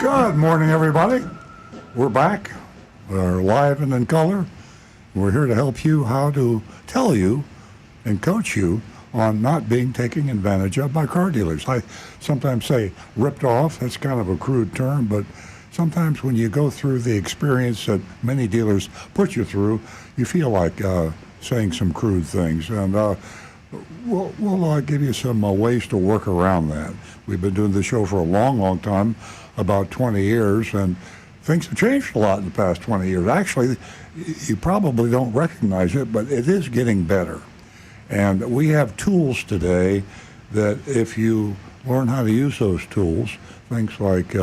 Good morning, everybody. We're back. We're live and in color. We're here to help you how to tell you and coach you on not being taken advantage of by car dealers. I sometimes say ripped off. That's kind of a crude term, but sometimes when you go through the experience that many dealers put you through, you feel like saying some crude things. And we'll give you some ways to work around that. We've been doing this show for a long, long time, about 20 years, and things have changed a lot in the past 20 years. Actually, you probably don't recognize it, but it is getting better. And we have tools today that if you learn how to use those tools, things like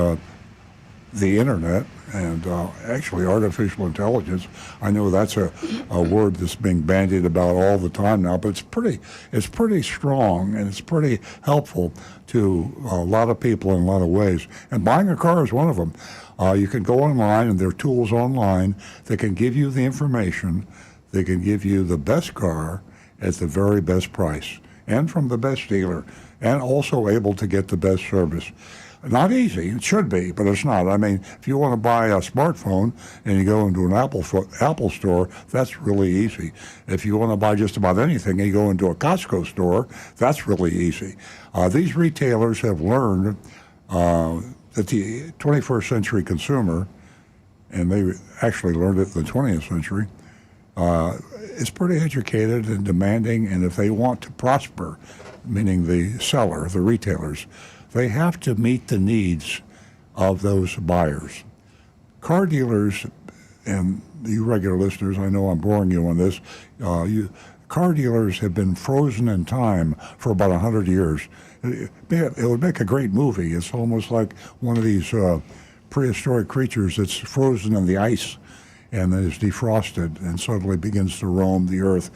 the internet and actually artificial intelligence. I know that's a word that's being bandied about all the time now, but it's pretty strong and it's pretty helpful to a lot of people in a lot of ways. And buying a car is one of them. You can go online, and there are tools online that can give you the information. They can give you the best car at the very best price and from the best dealer, and also able to get the best service. Not easy. It should be, but it's not. I mean, if you want to buy a smartphone and you go into an Apple store, that's really easy. If you want to buy just about anything and you go into a Costco store, that's really easy. These retailers have learned that the 21st century consumer, and they actually learned it in the 20th century, is pretty educated and demanding, and if they want to prosper, meaning the seller, the retailers, they have to meet the needs of those buyers. Car dealers, and you regular listeners, I know I'm boring you on this, car dealers have been frozen in time for about 100 years. It would make a great movie. It's almost like one of these prehistoric creatures that's frozen in the ice and then is defrosted and suddenly begins to roam the earth.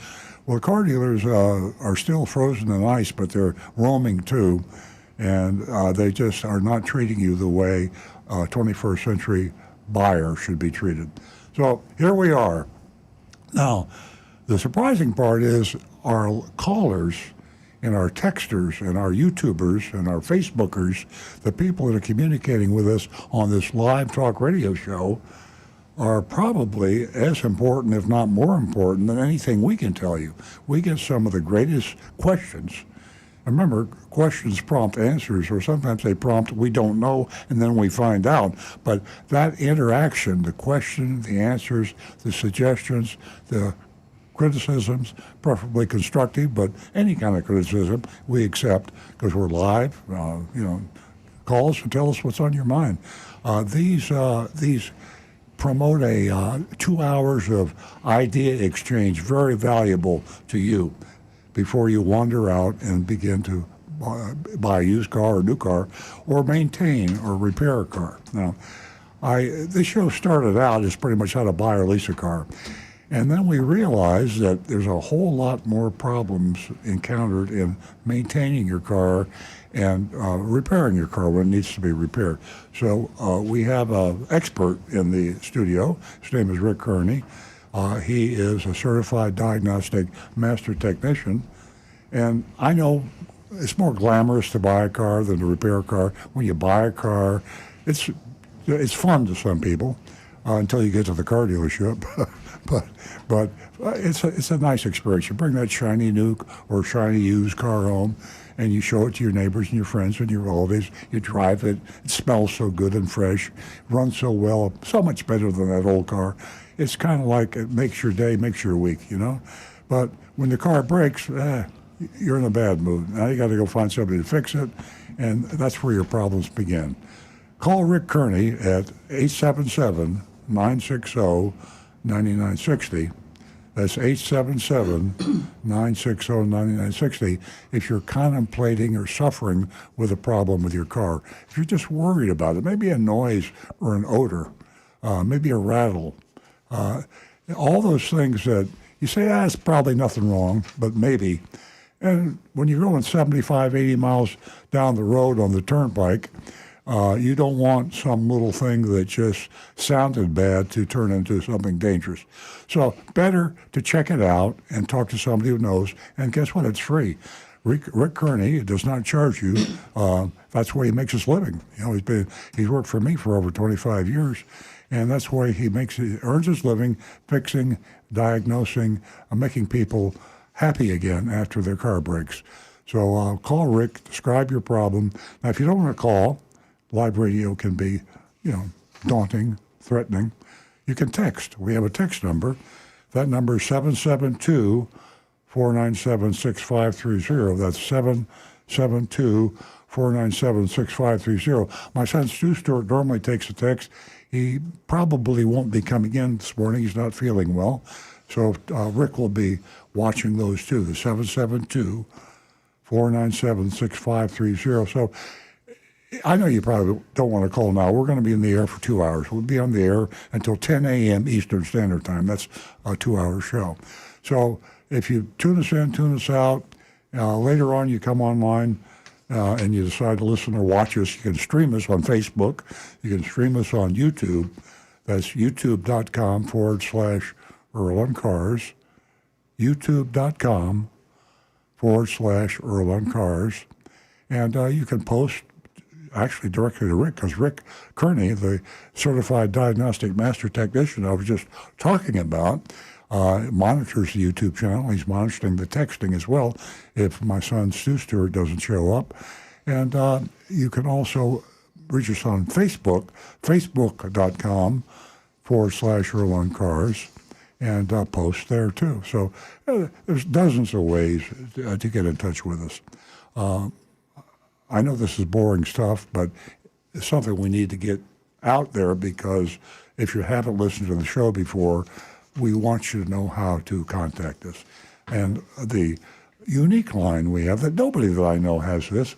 Well, car dealers are still frozen in ice, but they're roaming too. And they just are not treating you the way a 21st century buyer should be treated. So here we are. Now, the surprising part is our callers and our texters and our YouTubers and our Facebookers, the people that are communicating with us on this live talk radio show, are probably as important, if not more important, than anything we can tell you. We get some of the greatest questions. Remember, questions prompt answers, or sometimes they prompt we don't know, and then we find out. But that interaction, the question, the answers, the suggestions, the criticisms, preferably constructive, but any kind of criticism we accept because we're live. Call us and tell us what's on your mind. These promote a 2 hours of idea exchange, very valuable to you, before you wander out and begin to buy a used car or new car or maintain or repair a car. Now, this show started out as pretty much how to buy or lease a car. And then we realized that there's a whole lot more problems encountered in maintaining your car and repairing your car when it needs to be repaired. So we have an expert in the studio. His name is Rick Kearney. He is a certified diagnostic master technician, and I know it's more glamorous to buy a car than to repair a car. When you buy a car, it's fun to some people until you get to the car dealership, but it's a nice experience. You bring that shiny new or shiny used car home, and you show it to your neighbors and your friends and your relatives. You drive it. It smells so good and fresh, runs so well, so much better than that old car. It's kind of like it makes your day, makes your week, But when the car breaks, you're in a bad mood. Now you got to go find somebody to fix it, and that's where your problems begin. Call Rick Kearney at 877-960-9960. That's 877-960-9960 if you're contemplating or suffering with a problem with your car. If you're just worried about it, maybe a noise or an odor, maybe a rattle, all those things that you say, it's probably nothing wrong, but maybe. And when you're going 75, 80 miles down the road on the turnpike, you don't want some little thing that just sounded bad to turn into something dangerous. So better to check it out and talk to somebody who knows. And guess what? It's free. Rick Kearney does not charge you. That's where he makes his living. He's worked for me for over 25 years, and that's where he earns his living fixing, diagnosing, making people happy again after their car breaks. So call Rick, describe your problem. Now, if you don't want to call, live radio can be, daunting, threatening. You can text. We have a text number. That number is 772-497-6530. That's 772-497-6530. My son Stu Stewart normally takes a text. He probably won't be coming in this morning. He's not feeling well. So Rick will be watching those too, the 772-497-6530. So I know you probably don't want to call now. We're going to be in the air for 2 hours. We'll be on the air until 10 a.m. Eastern Standard Time. That's a 2-hour show. So if you tune us in, tune us out, later on you come online and you decide to listen or watch us, you can stream us on Facebook. You can stream us on YouTube. That's youtube.com/Earl on Cars. youtube.com/Earl on Cars. And you can post actually directly to Rick, because Rick Kearney, the certified diagnostic master technician I was just talking about, monitors the YouTube channel. He's monitoring the texting as well if my son Stu Stewart doesn't show up. And you can also reach us on Facebook, facebook.com/Earl on Cars, and post there too. So there's dozens of ways to get in touch with us. I know this is boring stuff, but it's something we need to get out there, because if you haven't listened to the show before, we want you to know how to contact us. And the unique line we have, that nobody that I know has this,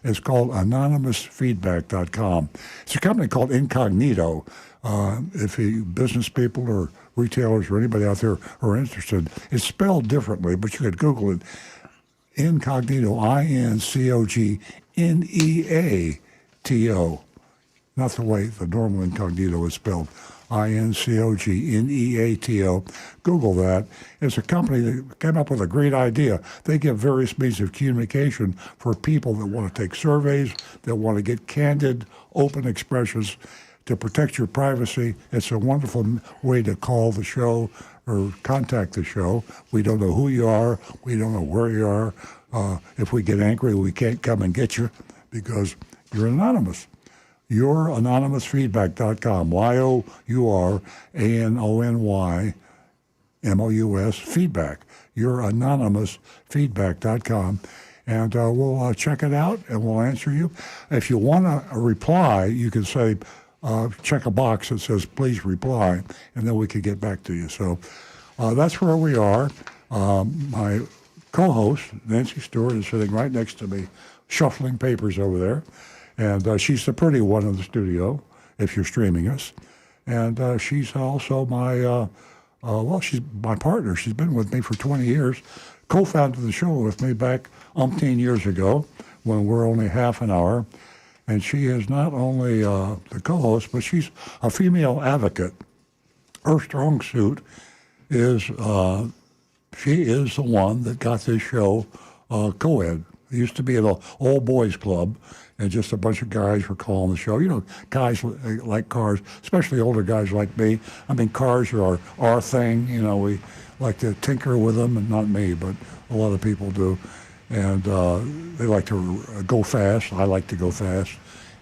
is called anonymousfeedback.com. It's a company called Incognito. If you business people or retailers or anybody out there are interested, it's spelled differently, but you could Google it. Incognito, INCOGNEATO. Not the way the normal incognito is spelled. INCOGNEATO. Google that. It's a company that came up with a great idea. They give various means of communication for people that want to take surveys, that want to get candid, open expressions to protect your privacy. It's a wonderful way to call the show or contact the show. We don't know who you are. We don't know where you are. If we get angry, we can't come and get you because you're anonymous. YourAnonomousFeedback.com. YourAnonomousFeedback. YourAnonomousFeedback.com. And we'll check it out and we'll answer you. If you want a reply, you can say, check a box that says, please reply, and then we can get back to you. So that's where we are. My co-host, Nancy Stewart, is sitting right next to me, shuffling papers over there. And she's the pretty one in the studio, if you're streaming us. And she's also my, she's my partner. She's been with me for 20 years, co-founded the show with me back umpteen years ago when we're only half an hour. And she is not only the co-host, but she's a female advocate. Her strong suit is she is the one that got this show co-ed. It used to be an all-boys club, and just a bunch of guys were calling the show. You know, guys like cars, especially older guys like me. I mean, cars are our thing. You know, we like to tinker with them, and not me, but a lot of people do. And they like to go fast. I like to go fast.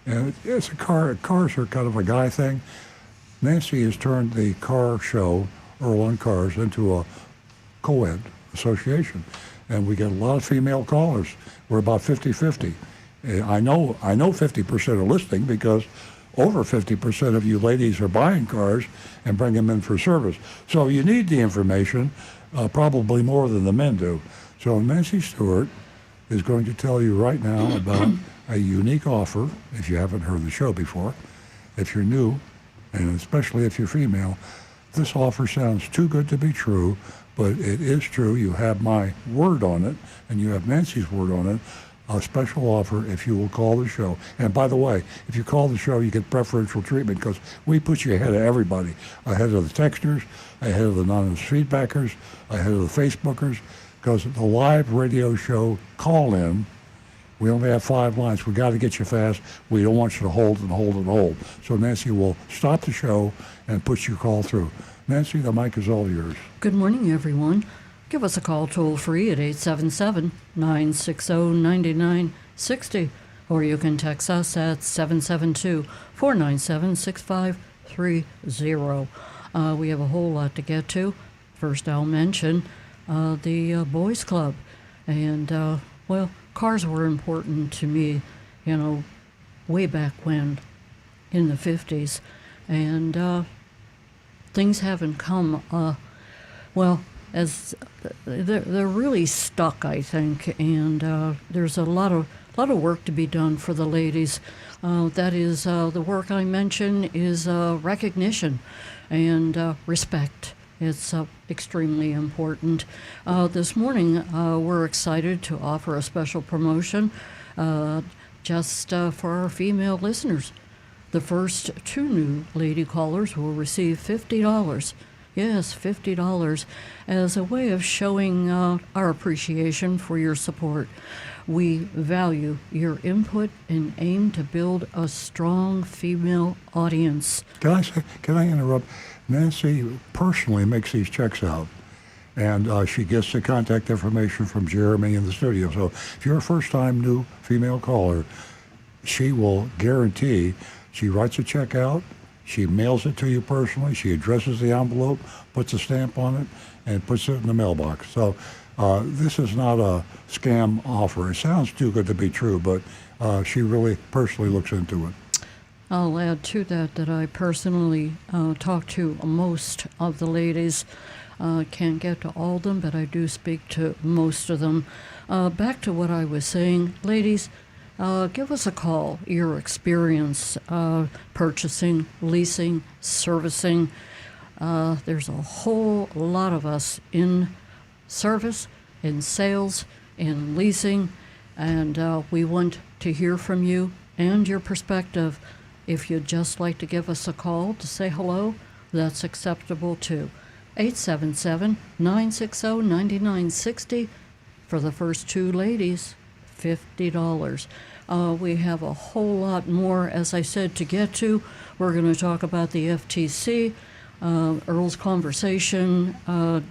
And it's cars are kind of a guy thing. Nancy has turned the car show, Earl on Cars, into a co-ed association. And we get a lot of female callers. We're about 50-50. I know 50% are listening because over 50% of you ladies are buying cars and bring them in for service. So you need the information, probably more than the men do. So Nancy Stewart is going to tell you right now about a unique offer, if you haven't heard the show before. If you're new, and especially if you're female, this offer sounds too good to be true, but it is true. You have my word on it, and you have Nancy's word on it. A special offer if you will call the show. And by the way, if you call the show, you get preferential treatment because we put you ahead of everybody, ahead of the texters, ahead of the anonymous feedbackers, ahead of the Facebookers, because the live radio show call-in, we only have 5 lines. We got to get you fast. We don't want you to hold and hold and hold. So Nancy will stop the show and put your call through. Nancy, the mic is all yours. Good morning, everyone. Give us a call toll-free at 877-960-9960, or you can text us at 772-497-6530. We have a whole lot to get to. First, I'll mention the Boys Club. And, cars were important to me, way back when, in the 50s. And things haven't come, as they're really stuck, I think. And there's a lot of work to be done for the ladies. That is, the work I mention is recognition and respect. It's extremely important. This morning, we're excited to offer a special promotion just for our female listeners. The first 2 new lady callers will receive $50. Yes, $50 as a way of showing our appreciation for your support. We value your input and aim to build a strong female audience. Can I interrupt? Nancy personally makes these checks out, and she gets the contact information from Jeremy in the studio. So if you're a first-time new female caller, she will guarantee, she writes a check out, she mails it to you personally, she addresses the envelope, puts a stamp on it, and puts it in the mailbox. So this is not a scam offer. It sounds too good to be true, but she really personally looks into it. I'll add to that I personally talk to most of the ladies. Can't get to all of them, but I do speak to most of them. Back to what I was saying, ladies, give us a call. Your experience purchasing, leasing, servicing. There's a whole lot of us in service, in sales, in leasing, and we want to hear from you and your perspective. If you'd just like to give us a call to say hello, that's acceptable too. 877-960-9960. For the first 2 ladies, $50. We have a whole lot more, as I said, to get to. We're going to talk about the FTC. Earl's conversation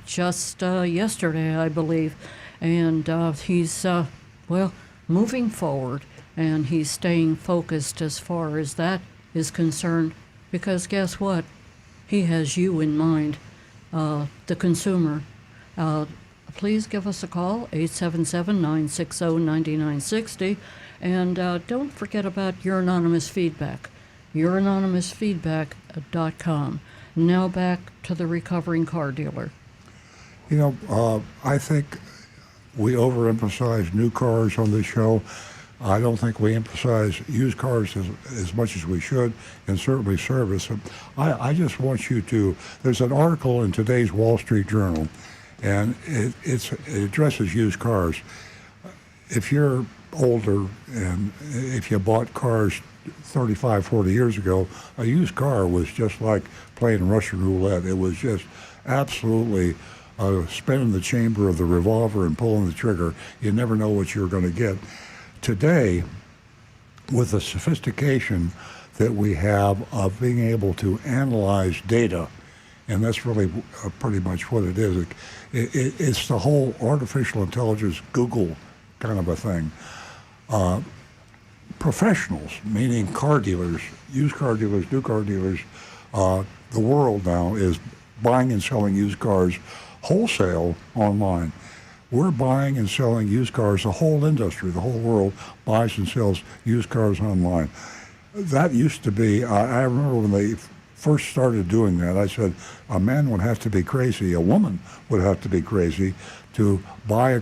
just yesterday, I believe. And he's, moving forward. And he's staying focused as far as that is concerned, because guess what? He has you in mind, the consumer. Please give us a call, 877-960-9960, and don't forget about your anonymous feedback, youranonymousfeedback.com. Now back to the recovering car dealer. I think we overemphasize new cars on this show. I don't think we emphasize used cars as much as we should, and certainly service. I just want you to, there's an article in today's Wall Street Journal, and it addresses used cars. If you're older and if you bought cars 35, 40 years ago, a used car was just like playing Russian roulette. It was just absolutely spinning the chamber of the revolver and pulling the trigger. You never know what you're going to get. Today, with the sophistication that we have of being able to analyze data, and that's really pretty much what it is. It's the whole artificial intelligence Google kind of a thing. Professionals, meaning car dealers, used car dealers, new car dealers, the world now is buying and selling used cars wholesale online. We're buying and selling used cars, the whole industry, the whole world buys and sells used cars online. That used to be, I remember when they first started doing that, I said, a man would have to be crazy, a woman would have to be crazy to buy a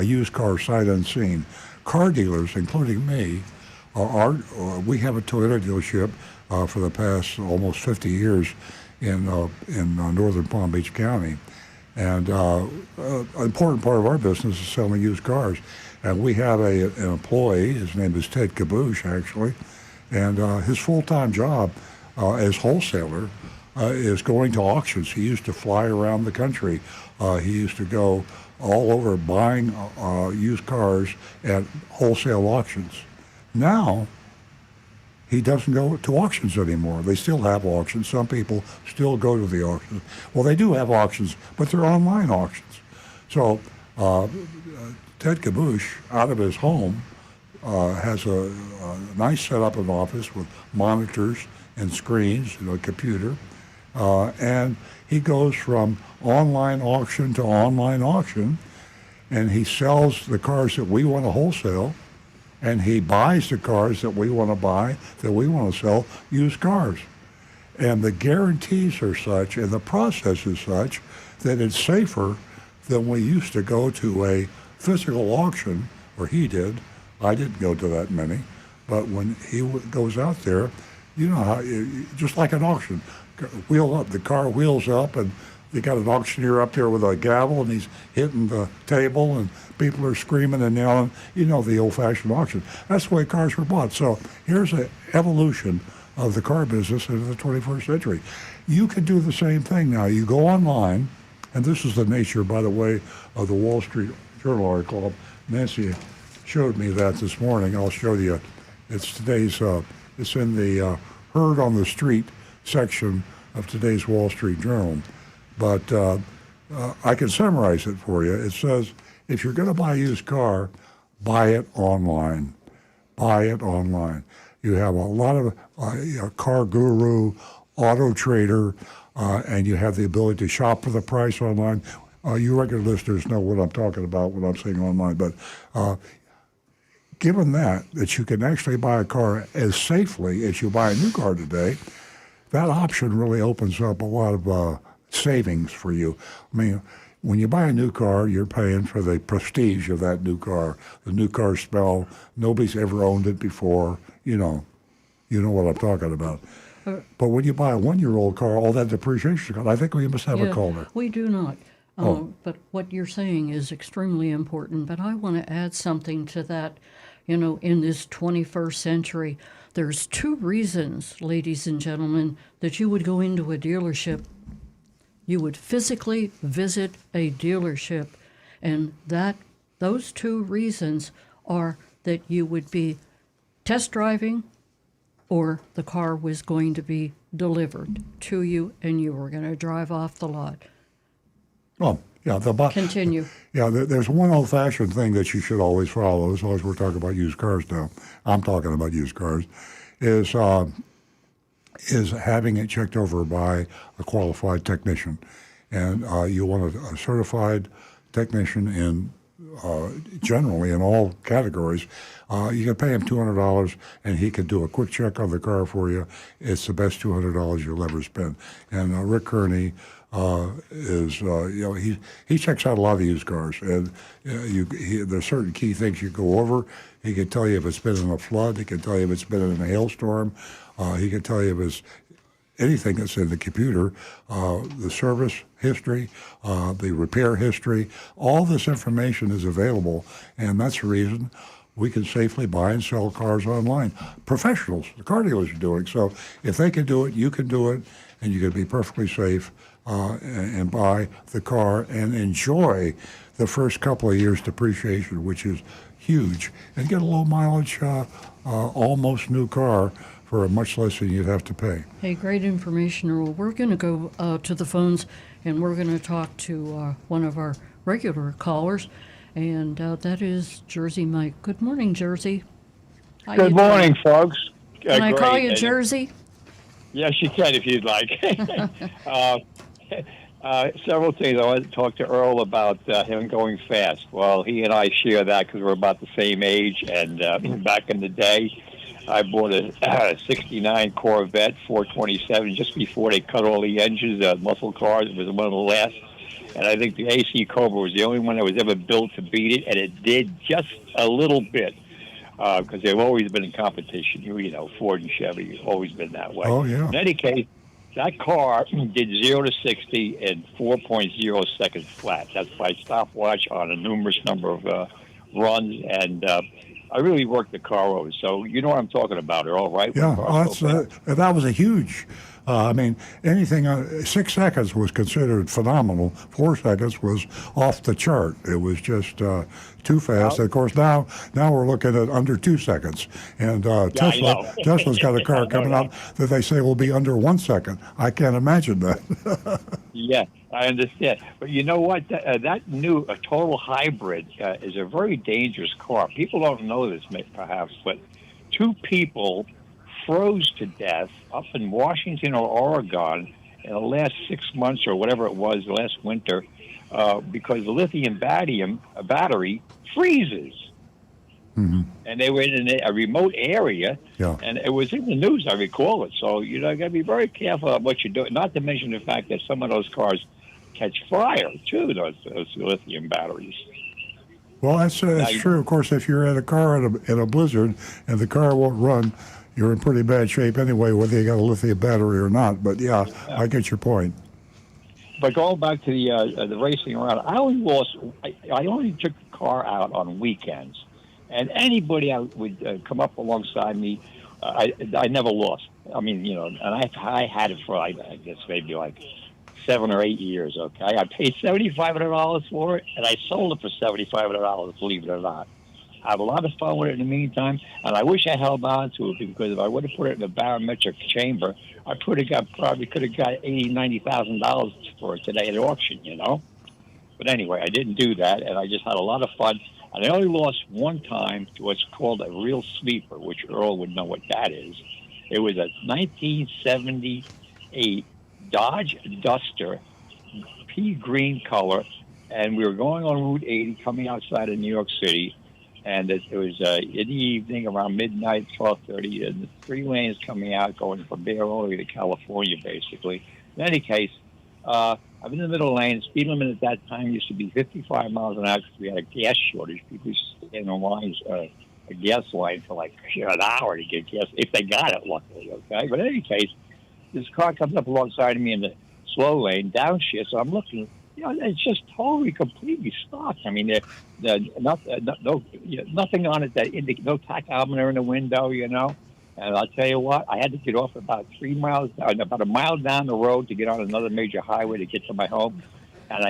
used car sight unseen. Car dealers, including me, we have a Toyota dealership for the past almost 50 years in northern Palm Beach County. And an important part of our business is selling used cars. And we have an employee, his name is Ted Caboosh, actually, and his full-time job as wholesaler is going to auctions. He used to fly around the country. He used to go all over buying used cars at wholesale auctions. Now, he doesn't go to auctions anymore. They still have auctions. Some people still go to the auctions. Well, they do have auctions, but they're online auctions. So Ted Kaboosh, out of his home, has a nice setup of office with monitors and screens, a computer, and he goes from online auction to online auction, and he sells the cars that we want to wholesale, and he buys the cars that we want to buy, that we want to sell, used cars. And the guarantees are such, and the process is such, that it's safer than we used to go to a physical auction, or he did. I didn't go to that many, but when he goes out there, you know how, just like an auction, wheel up, the car wheels up, and you got an auctioneer up there with a gavel, and he's hitting the table, and people are screaming and yelling. You know, the old-fashioned auction. That's the way cars were bought. So here's an evolution of the car business into the 21st century. You can do the same thing now. You go online, and this is the nature, by the way, of the Wall Street Journal article. Nancy showed me that this morning. I'll show you. It's today's. It's in the Heard on the Street section of today's Wall Street Journal. But I can summarize it for you. It says, if you're going to buy a used car, buy it online. Buy it online. You have a lot of Car Guru, Auto Trader, and you have the ability to shop for the price online. You regular listeners know what I'm talking about when I'm saying online. But given that you can actually buy a car as safely as you buy a new car today, that option really opens up a lot of savings for you. I mean, when you buy a new car, you're paying for the prestige of that new car. The new car smell. Nobody's ever owned it before. You know what I'm talking about. But when you buy a one-year-old car, all that depreciation gone. I think we must have a caller. We do not. But what you're saying is extremely important. But I want to add something to that. In this 21st century, there's two reasons, ladies and gentlemen, that you would go into a dealership. You would physically visit a dealership, and those two reasons are that you would be test driving, or the car was going to be delivered to you, and you were going to drive off the lot. Well, yeah. Continue. Yeah, there's one old-fashioned thing that you should always follow, as long as we're talking about used cars now. I'm talking about used cars, is having it checked over by a qualified technician. And you want a certified technician in generally in all categories. You can pay him $200, and he can do a quick check on the car for you. It's the best $200 you'll ever spend. And Rick Kearney is, he checks out a lot of used cars. And there's certain key things you go over. He can tell you if it's been in a flood. He can tell you if it's been in a hailstorm. He can tell you if it's anything that's in the computer, the service history, the repair history. All this information is available, and that's the reason we can safely buy and sell cars online. Professionals, the car dealers are doing. So if they can do it, you can do it, and you can be perfectly safe and buy the car and enjoy the first couple of years depreciation, which is huge, and get a low mileage, almost new car for much less than you'd have to pay. Hey, great information, Earl. We're going to go to the phones, and we're going to talk to one of our regular callers, and that is Jersey Mike. Good morning, Jersey. Good morning, folks. Can I call you And Jersey? yes, you can if you'd like. Several things. I wanted to talk to Earl about him going fast. Well, he and I share that because we're about the same age, and back in the day, I bought a 69 Corvette 427 just before they cut all the engines, muscle cars. It was one of the last. And I think the AC Cobra was the only one that was ever built to beat it, and it did just a little bit because they've always been in competition. You know, Ford and Chevy have always been that way. Oh, yeah. In any case, that car did 0 to 60 in 4.0 seconds flat. That's by stopwatch on a numerous number of runs, and I really worked the car over. So you know what I'm talking about, Earl, right? Yeah, that was a huge I mean, anything 6 seconds was considered phenomenal. 4 seconds was off the chart. It was just too fast. Well, Of course, now we're looking at under 2 seconds. And yeah, I know. Tesla's got a car I know coming that. out that they say will be under 1 second. I can't imagine that. Yeah, I understand. But you know what? That new total hybrid is a very dangerous car. People don't know this, perhaps, but 2 people froze to death up in Washington or Oregon in the last 6 months or whatever it was, last winter, because the lithium battery freezes. Mm-hmm. And they were in a remote area, Yeah. and it was in the news, I recall it. So, you know, you got to be very careful of what you're doing, not to mention the fact that some of those cars catch fire, too, those lithium batteries. Well, that's true. Of course, if you're in a car in a blizzard and the car won't run, you're in pretty bad shape anyway, whether you got a lithium battery or not. But yeah, I get your point. But going back to the racing around, I only took the car out on weekends, and anybody would come up alongside me, I never lost. I mean, you know, and I had it for I guess maybe like 7 or 8 years. Okay, I paid $7,500 for it, and I sold it for $7,500. Believe it or not. I have a lot of fun with it in the meantime, and I wish I held on to it, because if I would have put it in the barometric chamber, I probably could have got $80,000-$90,000 for it today at auction, you know. But anyway, I didn't do that, and I just had a lot of fun. And I only lost one time to what's called a real sweeper, which Earl would know what that is. It was a 1978 Dodge Duster, pea green color, and we were going on Route 80 coming outside of New York City. And it was in the evening, around midnight, 12:30, and the 3 lanes coming out, going from there all the way to California, basically. In any case, I'm in the middle lane. Speed limit at that time used to be 55 miles an hour because we had a gas shortage. People used to stand in lines, a gas line for like an hour to get gas, if they got it, luckily, okay? But in any case, this car comes up alongside of me in the slow lane, downshift, so I'm looking. You know, it's just totally, completely stock. I mean, nothing on it that no tachometer in the window, you know. And I'll tell you what, I had to get off about about a mile down the road to get on another major highway to get to my home. And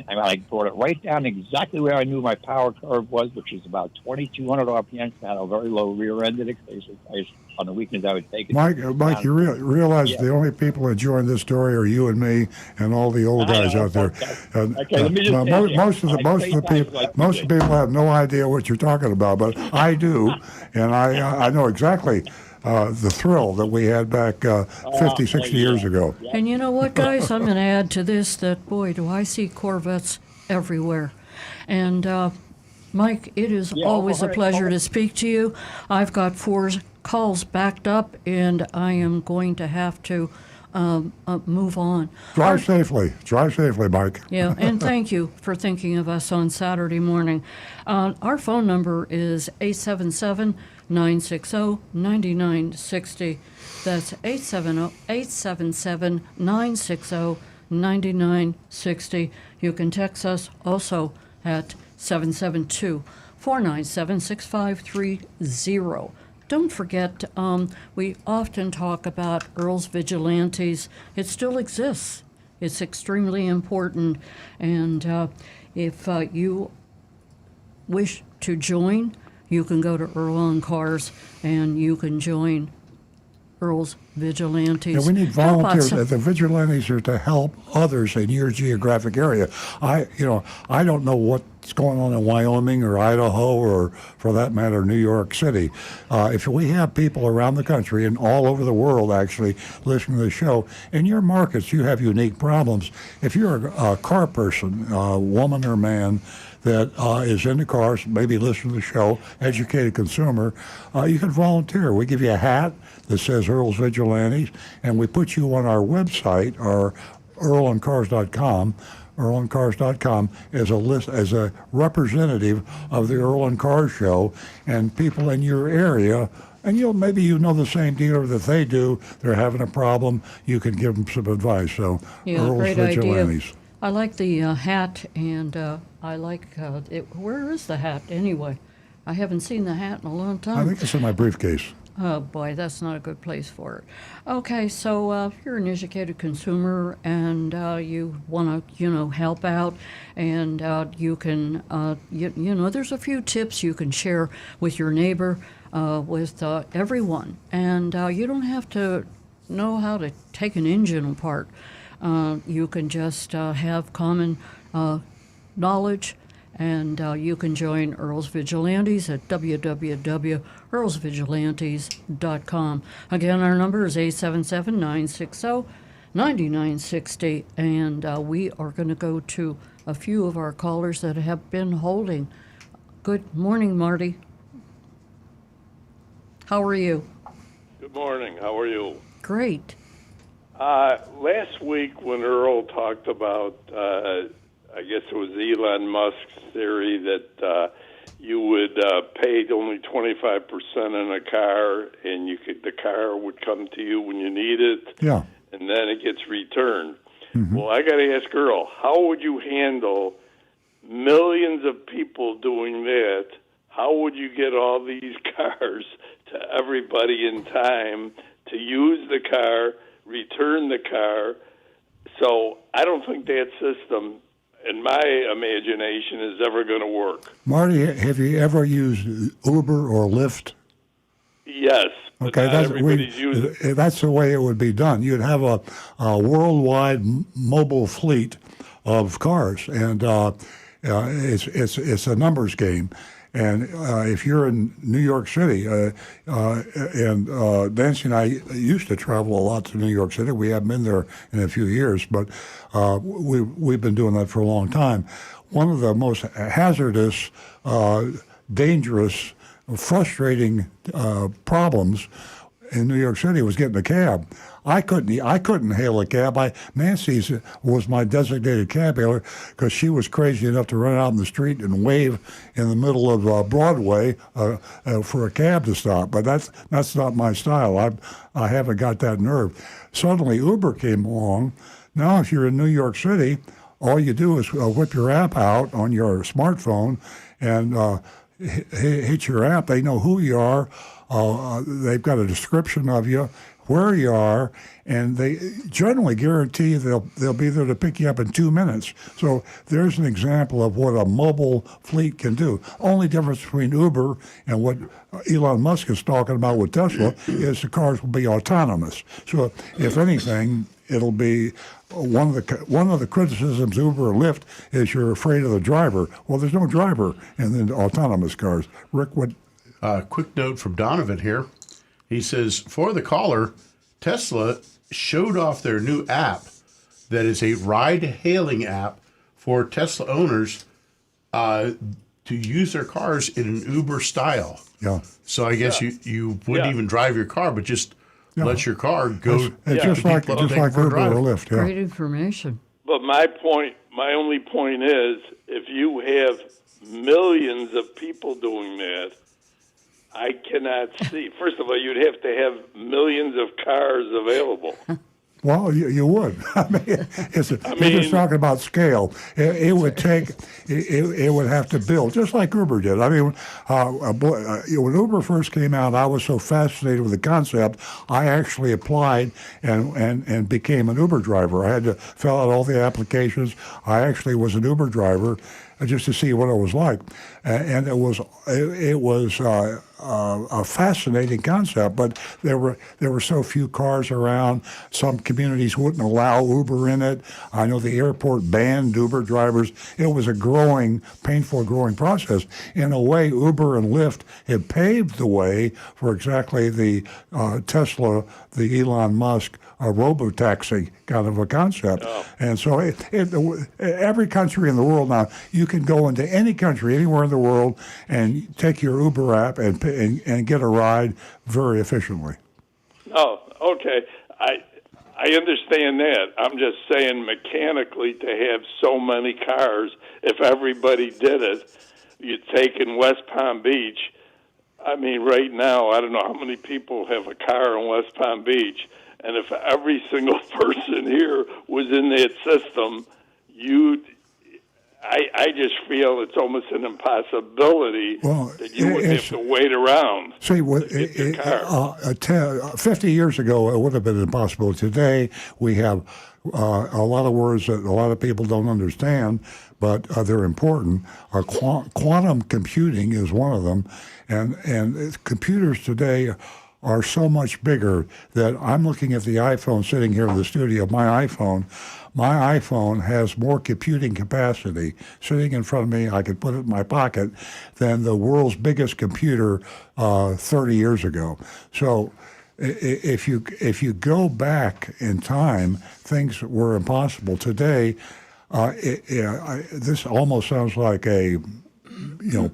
I brought it right down exactly where I knew my power curve was, which is about 2,200 RPM. I had a very low rear end of it. On the weekends, I would take it. Mike, you realize the only people enjoying this story are you and me and all the old guys out there. Okay, let me just most of the people have no idea what you're talking about, but I do, and I know exactly the thrill that we had back 50, 60 years ago. And you know what, guys? I'm going to add to this that, boy, do I see Corvettes everywhere. And, Mike, it is always a pleasure to speak to you. I've got 4 calls backed up, and I am going to have to move on. Drive safely, Mike. Yeah, and thank you for thinking of us on Saturday morning. Our phone number is 877-960-9960. That's 877-960-9960. You can text us also at 772-497-6530. Don't forget, we often talk about Earl's Vigilantes. It still exists. It's extremely important. And if you wish to join, you can go to Earl on Cars and you can join Earl's Vigilantes. Yeah, we need volunteers. The vigilantes are to help others in your geographic area. I don't know what's going on in Wyoming or Idaho or, for that matter, New York City. If we have people around the country and all over the world actually listening to the show, in your markets you have unique problems. If you're a car person, woman or man, that is into cars, maybe listen to the show, educated consumer, you can volunteer. We give you a hat that says Earl's Vigilantes, and we put you on our website, or earloncars.com. earloncars.com as a representative of the Earl and Cars Show, and people in your area, and maybe you know the same dealer that they do, they're having a problem, you can give them some advice. So Earl's great Vigilantes. idea. I like the hat, and I like it. Where is the hat anyway? I haven't seen the hat in a long time. I think it's in my briefcase. Oh boy, that's not a good place for it. Okay, so you're an educated consumer and you want to, help out, and you can, there's a few tips you can share with your neighbor, with everyone, and you don't have to know how to take an engine apart. You can just have common knowledge, and you can join Earl's Vigilantes at www.earlsvigilantes.com. Again, our number is 877-960-9960, and we are going to go to a few of our callers that have been holding. Good morning, Marty. How are you? Good morning. How are you? Great. Last week when Earl talked about, I guess it was Elon Musk's theory that you would pay only 25% in a car, and the car would come to you when you need it, Yeah. and then it gets returned. Mm-hmm. Well, I got to ask Earl, how would you handle millions of people doing that? How would you get all these cars to everybody in time to use the car, return the car? So I don't think that system, in my imagination, is ever going to work. Marty, have you ever used Uber or Lyft? Yes. Okay, that's the way it would be done. You'd have a worldwide mobile fleet of cars, and it's a numbers game. And if you're in New York City, and Nancy and I used to travel a lot to New York City. We haven't been there in a few years, but we've been doing that for a long time. One of the most hazardous, dangerous, frustrating problems in New York City was getting a cab. I couldn't hail a cab. Nancy's was my designated cab hailer because she was crazy enough to run out in the street and wave in the middle of Broadway for a cab to stop. But that's not my style. I haven't got that nerve. Suddenly Uber came along. Now if you're in New York City, all you do is whip your app out on your smartphone and hit your app. They know who you are. They've got a description of you, where you are, and they generally guarantee they'll be there to pick you up in 2 minutes. So there's an example of what a mobile fleet can do. Only difference between Uber and what Elon Musk is talking about with Tesla is the cars will be autonomous. So if anything, it'll be one of the criticisms Uber or Lyft is you're afraid of the driver. Well, there's no driver in the autonomous cars. Rick, what? Quick note from Donovan here. He says, for the caller, Tesla showed off their new app that is a ride-hailing app for Tesla owners to use their cars in an Uber style. Yeah. So I guess you wouldn't even drive your car, but just let your car go. It's just like Uber or Lyft. Yeah. Great information. But my only point is, if you have millions of people doing that, I cannot see. First of all, you'd have to have millions of cars available. Well, you would. I mean, you're just talking about scale. It would take. It would have to build, just like Uber did. I mean, when Uber first came out, I was so fascinated with the concept. I actually applied and became an Uber driver. I had to fill out all the applications. I actually was an Uber driver just to see what it was like, and it was a fascinating concept. But there were so few cars around. Some communities wouldn't allow Uber in it. I know the airport banned Uber drivers. It was a painful growing process. In a way, Uber and Lyft had paved the way for exactly the Tesla, the Elon Musk robo-taxi kind of a concept. Oh. And so every country in the world now, you can go into any country, anywhere in the world, and take your Uber app and get a ride very efficiently. Oh, okay. I understand that. I'm just saying mechanically to have so many cars, if everybody did it, you'd take in West Palm Beach. I mean, right now, I don't know how many people have a car in West Palm Beach. And if every single person here was in that system, I just feel it's almost an impossibility that you would have to wait around. See, 50 years ago, it would have been impossible. Today, we have a lot of words that a lot of people don't understand, but they're important. Quantum computing is one of them, and computers today are so much bigger that I'm looking at the iPhone sitting here in the studio. My iPhone has more computing capacity sitting in front of me. I could put it in my pocket than the world's biggest computer 30 years ago. So if you go back in time, things were impossible. Today, this almost sounds like a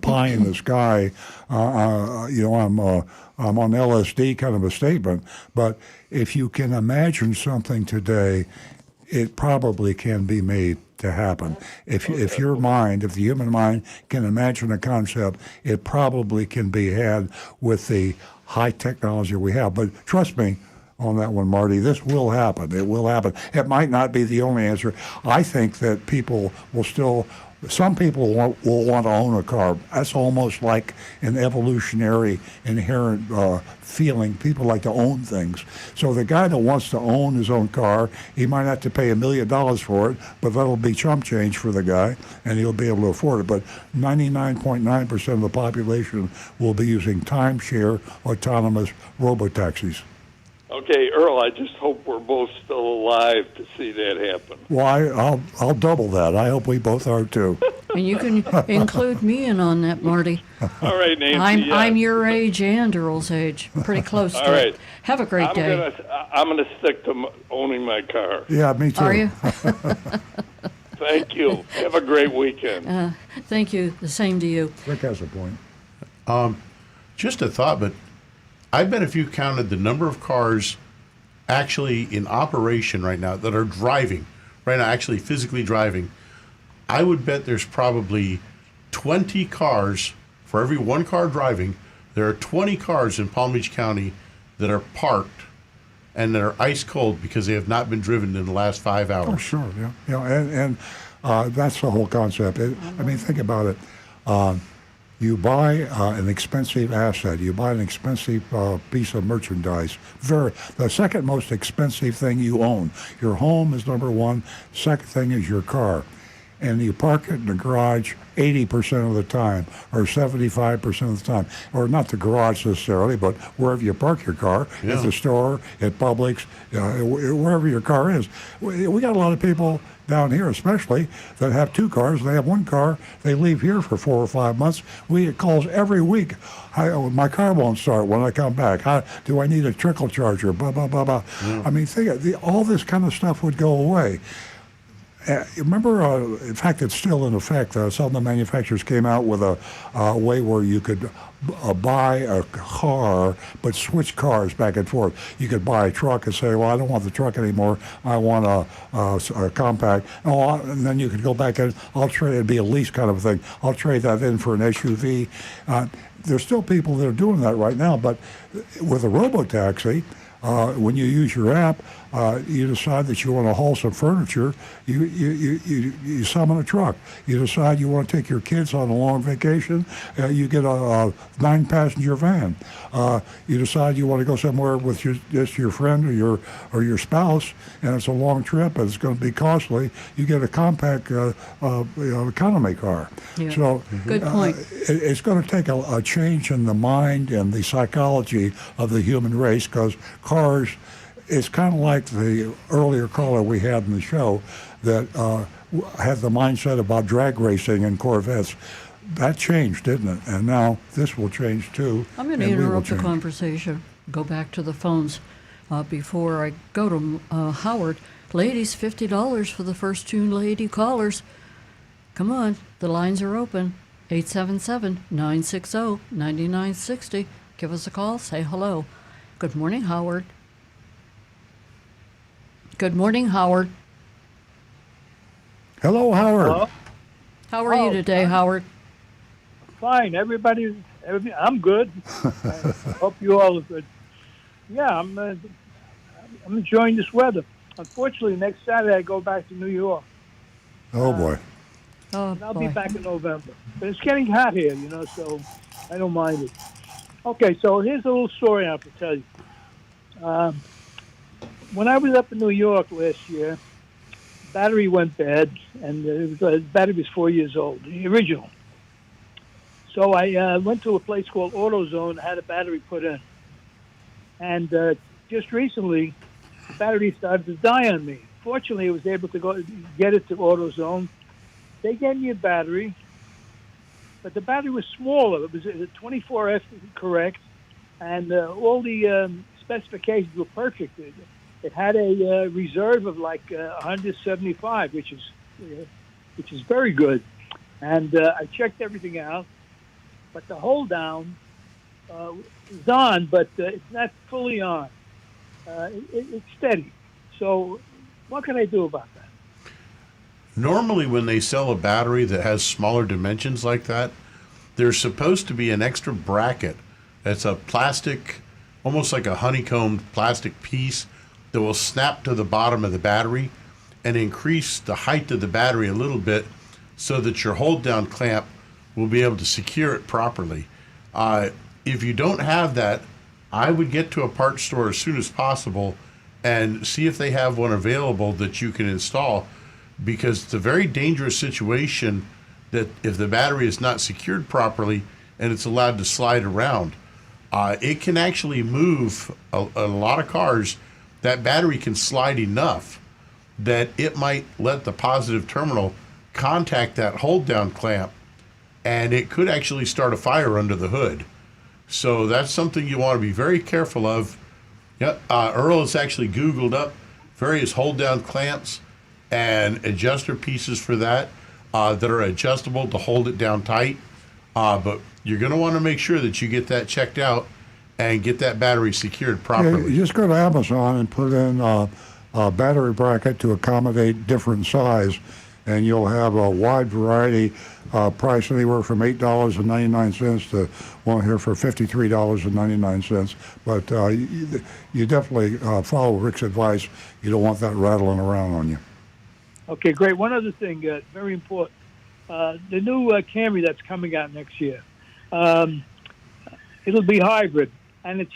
pie in the sky. I'm on LSD kind of a statement. But if you can imagine something today, it probably can be made to happen. If the human mind can imagine a concept, it probably can be had with the high technology we have. But trust me on that one, Marty, this will happen. It will happen. It might not be the only answer. I think that some people will want to own a car. That's almost like an evolutionary inherent feeling. People like to own things. So the guy that wants to own his own car, he might have to pay $1 million for it, but that'll be chump change for the guy, and he'll be able to afford it. But 99.9% of the population will be using timeshare autonomous robotaxis. Okay, Earl, I just hope we're both still alive to see that happen. Well, I'll double that. I hope we both are too. And you can include me in on that, Marty. All right, Nancy. I'm your age and Earl's age. Pretty close to right. it. Have a great day. I'm gonna stick to owning my car. Yeah, me too. Are you? Thank you. Have a great weekend. Thank you. The same to you. Rick has a point. Just a thought, but I bet if you counted the number of cars actually in operation right now that are driving, right now, actually physically driving, I would bet there's probably 20 cars for every one car driving. There are 20 cars in Palm Beach County that are parked and that are ice cold because they have not been driven in the last 5 hours. Oh, sure, yeah. And that's the whole concept. Think about it. You buy an expensive asset. You buy an expensive piece of merchandise. The second most expensive thing you own. Your home is number one. Second thing is your car. And you park it in the garage 80% of the time, or 75% of the time. Or not the garage necessarily, but wherever you park your car, at the store, at Publix, wherever your car is. We got a lot of people down here especially that have two cars. They have one car. They leave here for 4 or 5 months. We get calls every week. My car won't start when I come back. Do I need a trickle charger? Blah, blah, blah, blah. All this kind of stuff would go away. Remember, in fact, it's still in effect. Some of the manufacturers came out with a way where you could buy a car, but switch cars back and forth. You could buy a truck and say, well, I don't want the truck anymore. I want a compact. And then you could go back and it'd be a lease kind of a thing. I'll trade that in for an SUV. There's still people that are doing that right now, but with a robotaxi, when you use your app, you decide that you want to haul some furniture. You summon a truck. You decide you want to take your kids on a long vacation. You get a 9-passenger van. You decide you want to go somewhere with just your friend or your spouse, and it's a long trip and it's going to be costly. You get a compact economy car. Yeah. So good point. It's going to take a change in the mind and the psychology of the human race, because cars. It's kind of like the earlier caller we had in the show that had the mindset about drag racing and Corvettes. That changed, didn't it? And now this will change too. I'm going to interrupt the conversation, go back to the phones. Before I go to Howard, ladies, $50 for the first 2 lady callers. Come on, the lines are open. 877-960-9960. Give us a call, say hello. Good morning, Howard. Good morning, Howard. Hello, Howard. Hello? How are you today, Howard? Fine. I'm good. I hope you all are good. Yeah, I'm enjoying this weather. Unfortunately, next Saturday I go back to New York. Oh, boy. Oh, And I'll be boy. back in November. But it's getting hot here, so I don't mind it. Okay, so here's a little story I have to tell you. When I was up in New York last year, battery went bad, and the battery was 4 years old, the original. So I went to a place called AutoZone, had a battery put in. And just recently, the battery started to die on me. Fortunately, I was able to go get it to AutoZone. They gave me a battery, but the battery was smaller. It was a 24F correct, and all the specifications were perfect. It had a reserve of like 175, which is very good. And I checked everything out, but the hold down is on, but it's not fully on. It's steady. So what can I do about that? Normally, when they sell a battery that has smaller dimensions like that, there's supposed to be an extra bracket. That's a plastic, almost like a honeycombed plastic piece that will snap to the bottom of the battery and increase the height of the battery a little bit so that your hold down clamp will be able to secure it properly. If you don't have that, I would get to a parts store as soon as possible and see if they have one available that you can install, because it's a very dangerous situation that if the battery is not secured properly and it's allowed to slide around, it can actually move a lot of cars. That battery can slide enough that it might let the positive terminal contact that hold down clamp, and it could actually start a fire under the hood. So that's something you want to be very careful of. Yep, Earl has actually Googled up various hold down clamps and adjuster pieces for that that are adjustable to hold it down tight. But you're going to want to make sure that you get that checked out and get that battery secured Yeah, properly. you just go to Amazon and put in a battery bracket to accommodate different size, and you'll have a wide variety, price anywhere from $8.99 to one here for $53.99. But you definitely follow Rick's advice. You don't want that rattling around on you. Okay, great. One other thing, very important. The new Camry that's coming out next year, it'll be hybrid. And it's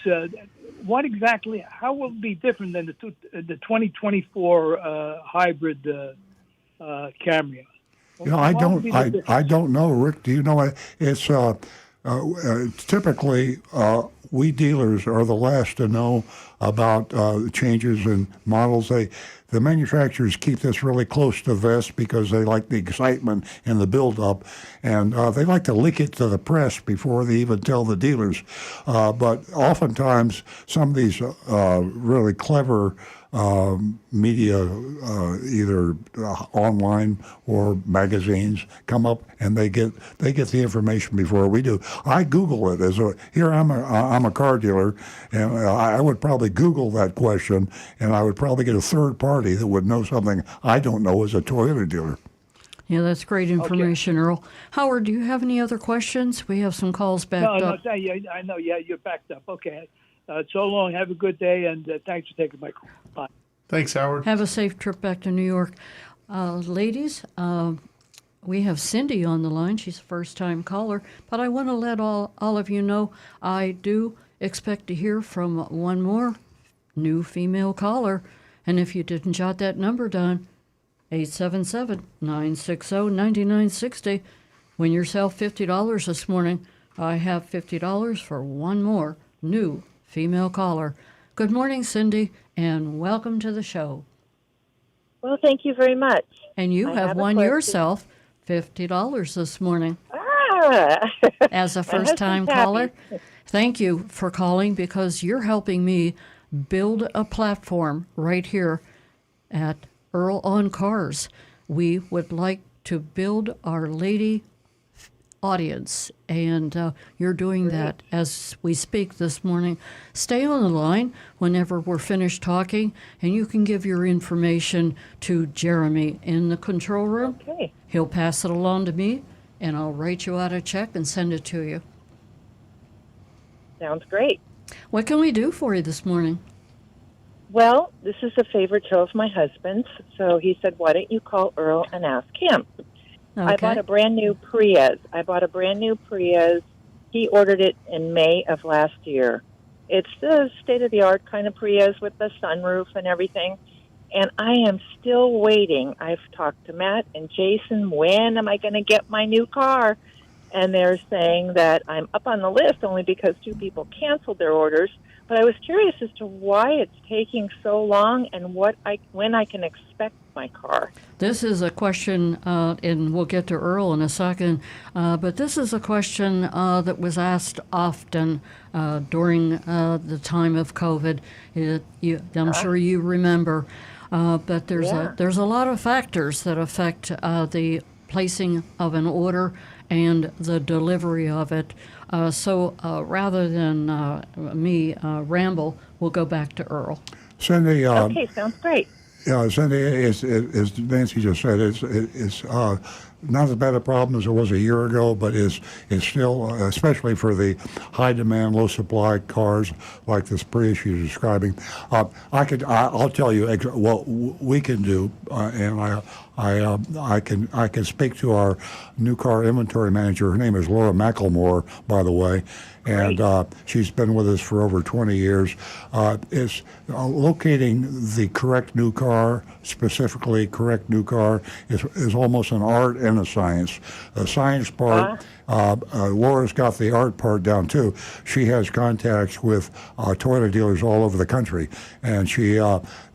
what exactly, how will it be different than the 2024 hybrid Camry? I don't know, Rick. Do you know? It's typically we dealers are the last to know about changes in models. The manufacturers keep this really close to the vest because they like the excitement and the build-up, and they like to leak it to the press before they even tell the dealers. But oftentimes, some of these really clever media, either online or magazines, come up and they get the information before we do. I Google it here. I'm a car dealer, and I would probably Google that question, and I would probably get a third party that would know something I don't know as a Toyota dealer. Yeah, that's great information, okay. Earl. Howard, do you have any other questions? We have some calls backed up. No, I know. Yeah, you're backed up. Okay. So long. Have a good day, and thanks for taking my call. Bye. Thanks, Howard. Have a safe trip back to New York. Ladies, we have Cindy on the line. She's a first-time caller, but I want to let all of you know I do expect to hear from one more new female caller. And if you didn't jot that number down, 877-960-9960. Win yourself $50 this morning. I have $50 for one more new female caller. Good morning, Cindy, and welcome to the show. Well, thank you very much. And you have won yourself $50 this morning. As a first-time caller. Thank you for calling, because you're helping me build a platform right here at Earl on Cars. We would like to build our lady audience, and you're doing that as we speak this morning. Stay on the line whenever we're finished talking, and you can give your information to Jeremy in the control room. Okay. He'll pass it along to me, and I'll write you out a check and send it to you. Sounds great. What can we do for you this morning? Well, this is a favorite show of my husband's, so he said, why don't you call Earl and ask him? I Okay. bought a brand new Prius. He ordered it in May of last year. It's the state-of-the-art kind of Prius with the sunroof and everything. And I am still waiting. I've talked to Matt and Jason. When am I going to get my new car? And they're saying that I'm up on the list only because 2 people canceled their orders. But I was curious as to why it's taking so long and when I can expect my car. This is a question, and we'll get to Earl in a second, but this is a question that was asked often during the time of COVID. I'm sure you remember, but there's a lot of factors that affect the placing of an order and the delivery of it. So rather than me ramble, we'll go back to Earl. Cindy, Okay, sounds great. yeah, Cindy, as Nancy just said, it's not as bad a problem as it was a year ago, but it's still, especially for the high demand, low supply cars like this Prius you're describing. I'll tell you what we can do, and I can speak to our new car inventory manager. Her name is Laura McElmore, by the way, and she's been with us for over 20 years. It's locating the correct new car, specifically correct new car, is almost an art and a science. The science part, Laura's got the art part down too. She has contacts with Toyota dealers all over the country, and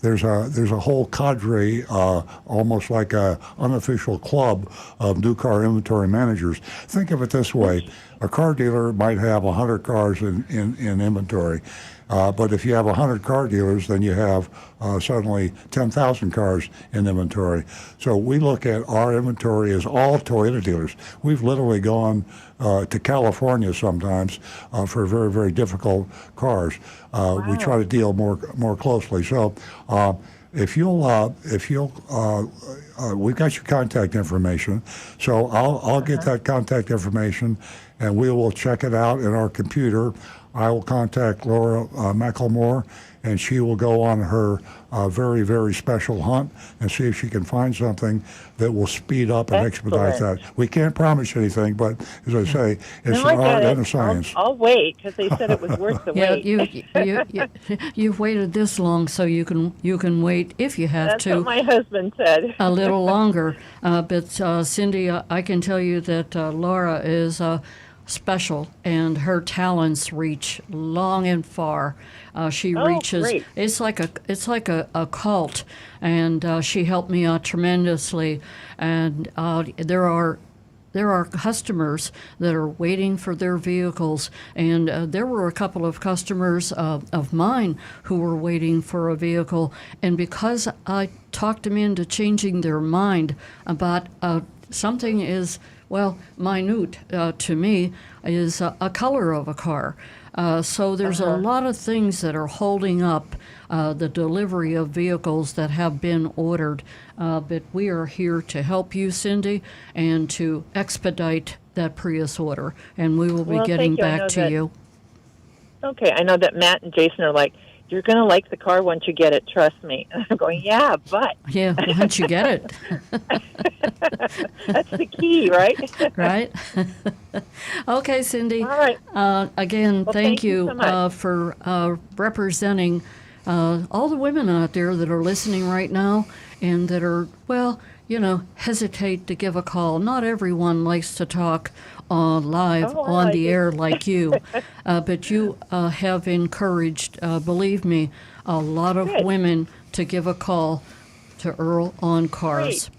there's a whole cadre, almost like a unofficial club of new car inventory managers. Think of it this way: a car dealer might have 100 cars in inventory. But if you have 100 car dealers, then you have suddenly 10,000 cars in inventory. So we look at our inventory as all Toyota dealers. We've literally gone to California sometimes for very, very difficult cars. We try to deal more closely. So if you'll, we've got your contact information. So I'll get that contact information, and we will check it out in our computer. I will contact Laura McElmore, and she will go on her very, very special hunt and see if she can find something that will speed up and expedite that. We can't promise anything, but as I say, it's an art and a science. I'll wait because they said it was worth the wait. You've waited this long, so you can wait if you have That's to. what my husband said. A little longer, but Cindy, I can tell you that Laura is special, and her talents reach long and far. She reaches. Great. It's like a cult, and she helped me out tremendously. And there are customers that are waiting for their vehicles, and there were a couple of customers of mine who were waiting for a vehicle, and because I talked them into changing their mind about something is, well, minute to me, is a color of a car. So there's a lot of things that are holding up the delivery of vehicles that have been ordered. But we are here to help you, Cindy, and to expedite that Prius order. And we will be getting back to you. Okay, I know that Matt and Jason are like, you're going to like the car once you get it, trust me. And I'm going, yeah, but. Yeah, once you get it. That's the key, right? Right? Okay, Cindy. All right. Again, Well, thank you so much. for representing all the women out there that are listening right now and that are, well, hesitate to give a call. Not everyone likes to talk live on the air like you, but you have encouraged, believe me, a lot of women to give a call to Earl on Cars. Great.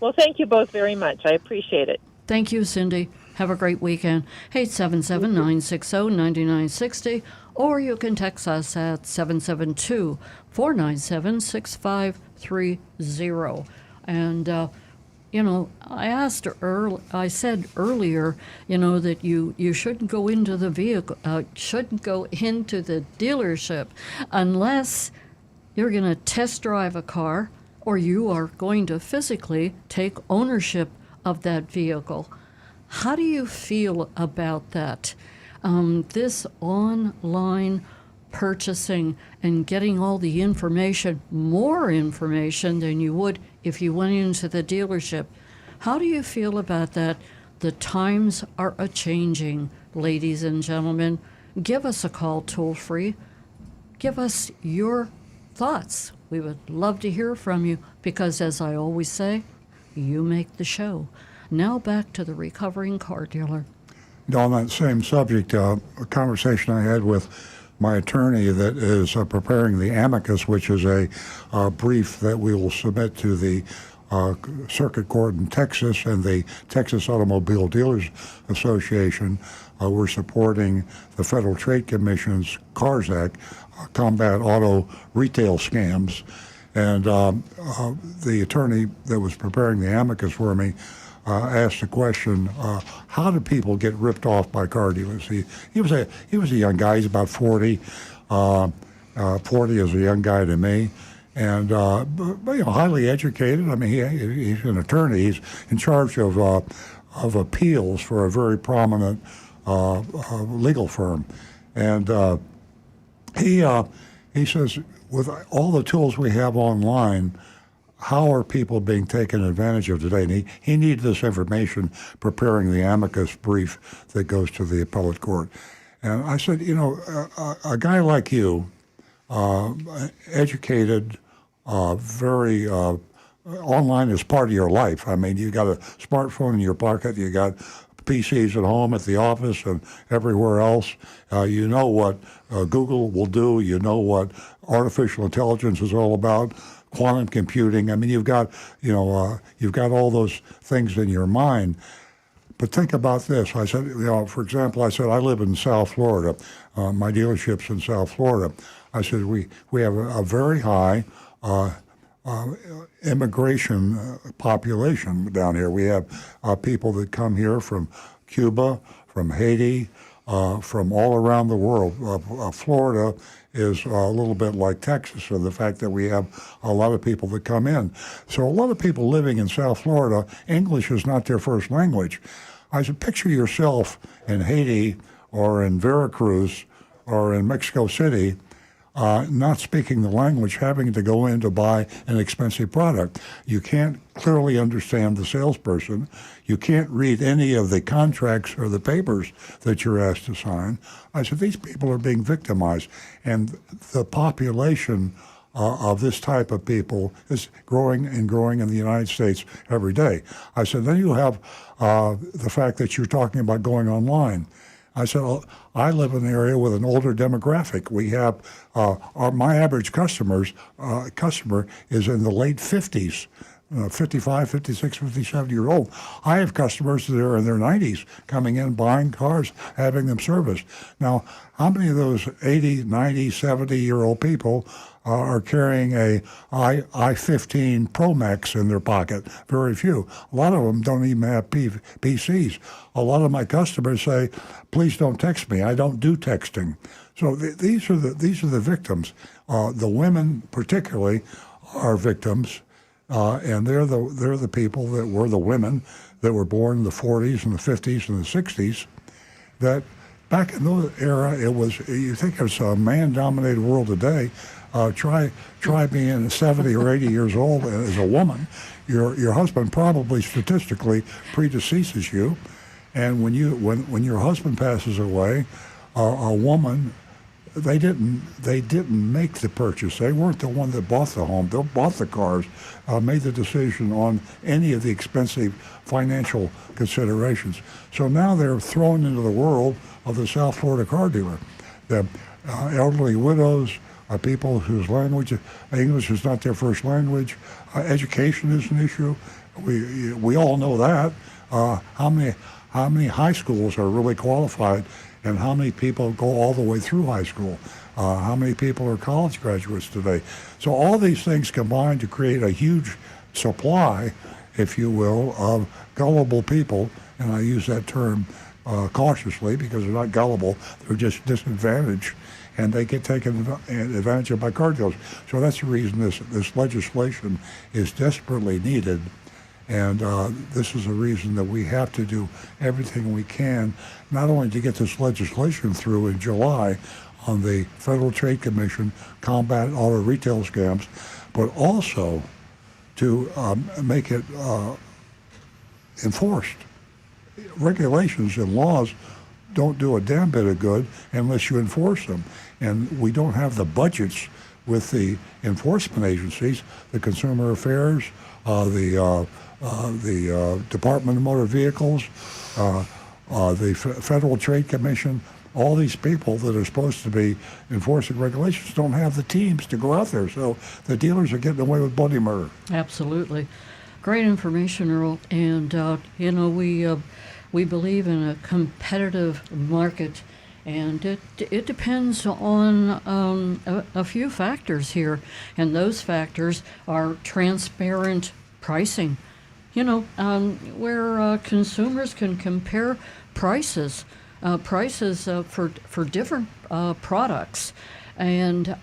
Well, thank you both very much. I appreciate it. Thank you, Cindy. Have a great weekend. 877-960-9960, or you can text us at 772-497-6530. And, I asked Earl, I said earlier, that you shouldn't go into the vehicle, shouldn't go into the dealership unless you're going to test drive a car or you are going to physically take ownership of that vehicle. How do you feel about that? This online purchasing and getting all the information, more information than you would if you went into the dealership. How do you feel about that? The times are a-changing, ladies and gentlemen. Give us a call toll-free. Give us your thoughts. We would love to hear from you because, as I always say, you make the show. Now back to the recovering car dealer. On that same subject, a conversation I had with my attorney that is preparing the amicus, which is a brief that we will submit to the Circuit Court in Texas and the Texas Automobile Dealers Association. We're supporting the Federal Trade Commission's CARS Act, Combat Auto Retail Scams. And the attorney that was preparing the amicus for me asked the question, how do people get ripped off by car dealers? He was a young guy. He's about 40. 40 is a young guy to me. And but, highly educated. I mean, he's an attorney. He's in charge of appeals for a very prominent legal firm. And he says, with all the tools we have online, how are people being taken advantage of today? And he needed this information preparing the amicus brief that goes to the appellate court. And I said, a guy like you, educated, very online is part of your life. I mean, you got a smartphone in your pocket, you got PCs at home, at the office, and everywhere else. You know what Google will do. You know what artificial intelligence is all about. Quantum computing. I mean, you've got all those things in your mind. But think about this. I said, for example, I live in South Florida. My dealership's in South Florida. I said we have a very high immigration population down here. We have people that come here from Cuba, from Haiti, from all around the world. Florida is a little bit like Texas in the fact that we have a lot of people that come in. So a lot of people living in South Florida, English is not their first language. I said, picture yourself in Haiti or in Veracruz or in Mexico City, not speaking the language, having to go in to buy an expensive product. You can't clearly understand the salesperson. You can't read any of the contracts or the papers that you're asked to sign. I said, these people are being victimized. And the population of this type of people is growing and growing in the United States every day. I said, then you have the fact that you're talking about going online. I said, I live in an area with an older demographic. We have my average customer is in the late 50s, 55, 56, 57 year old. I have customers that are in their 90s coming in, buying cars, having them serviced. Now, how many of those 80, 90, 70-year-old people are carrying a i15 Pro Max in their pocket? Very few. A lot of them don't even have PCs. A lot of my customers say, please don't text me. I don't do texting. So these are the victims. The women particularly are victims, and they're the people that were the women that were born in the 40s and the 50s and the 60s. That back in those era, it was. You think it's a man-dominated world today. Try being 70 or 80 years old as a woman. Your husband probably statistically predeceases you, and when your husband passes away, a woman, they didn't make the purchase. They weren't the one that bought the home. They bought the cars, made the decision on any of the expensive financial considerations. So now they're thrown into the world of the South Florida car dealer. The elderly widows, people whose English is not their first language. Education is an issue. We all know that. How many high schools are really qualified, and how many people go all the way through high school? How many people are college graduates today? So all these things combine to create a huge supply, if you will, of gullible people, and I use that term cautiously because they're not gullible, they're just disadvantaged, and they get taken advantage of by car dealers. So that's the reason this legislation is desperately needed, and this is a reason that we have to do everything we can, not only to get this legislation through in July on the Federal Trade Commission Combat Auto Retail Scams, but also to make it enforced. Regulations and laws don't do a damn bit of good unless you enforce them. And we don't have the budgets with the enforcement agencies, the Consumer Affairs, the Department of Motor Vehicles, the Federal Trade Commission. All these people that are supposed to be enforcing regulations don't have the teams to go out there. So the dealers are getting away with bloody murder. Absolutely. Great information, Earl. And, we believe in a competitive market, and it depends on a few factors here. And those factors are transparent pricing, where consumers can compare prices for different products. And